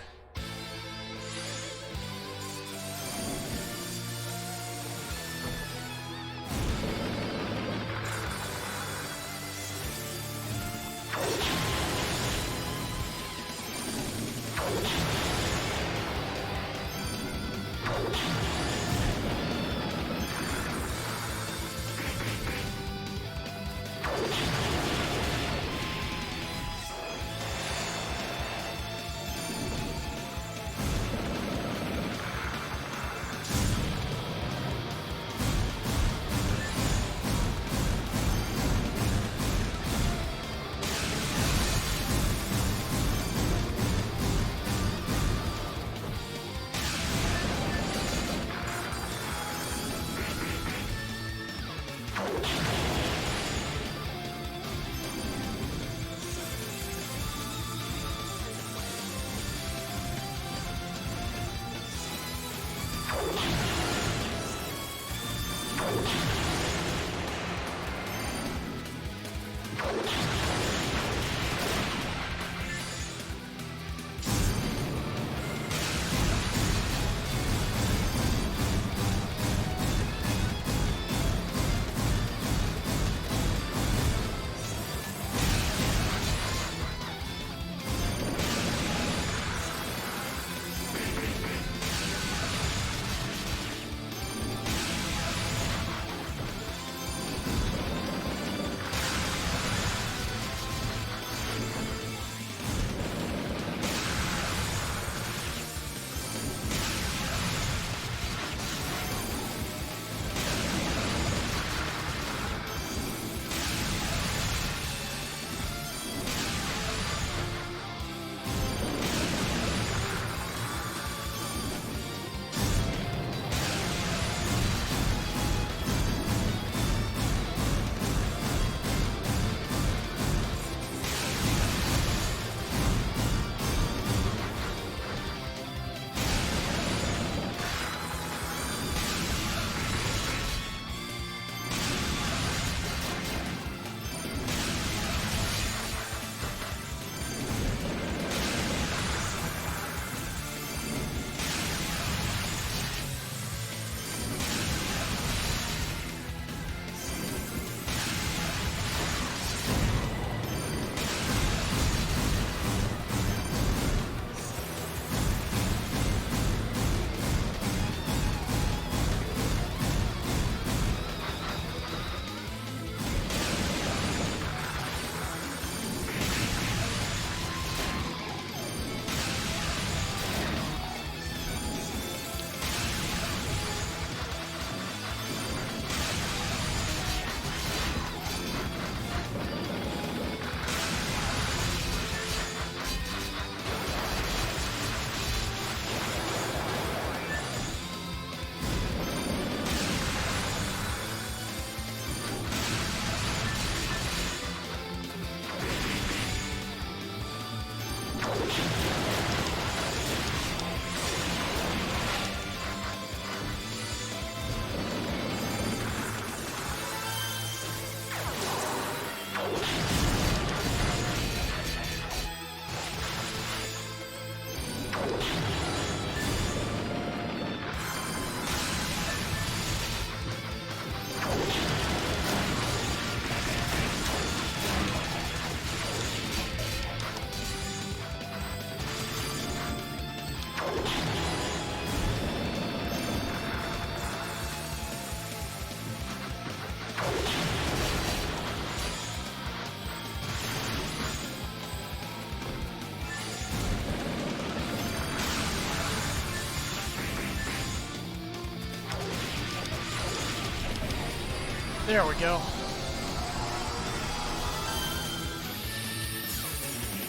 There we go.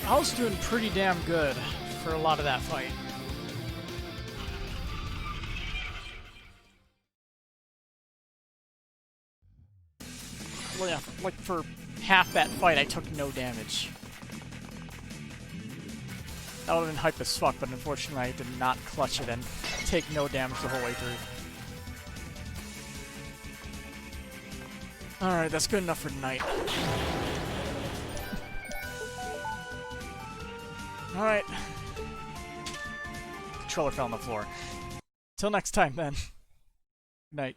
I was doing pretty damn good for a lot of that fight. Well, yeah, like for half that fight, I took no damage. That would have been hype as fuck, but unfortunately I did not clutch it and take no damage the whole way through. Alright, that's good enough for tonight. Alright. Controller fell on the floor. Till next time, then. Night.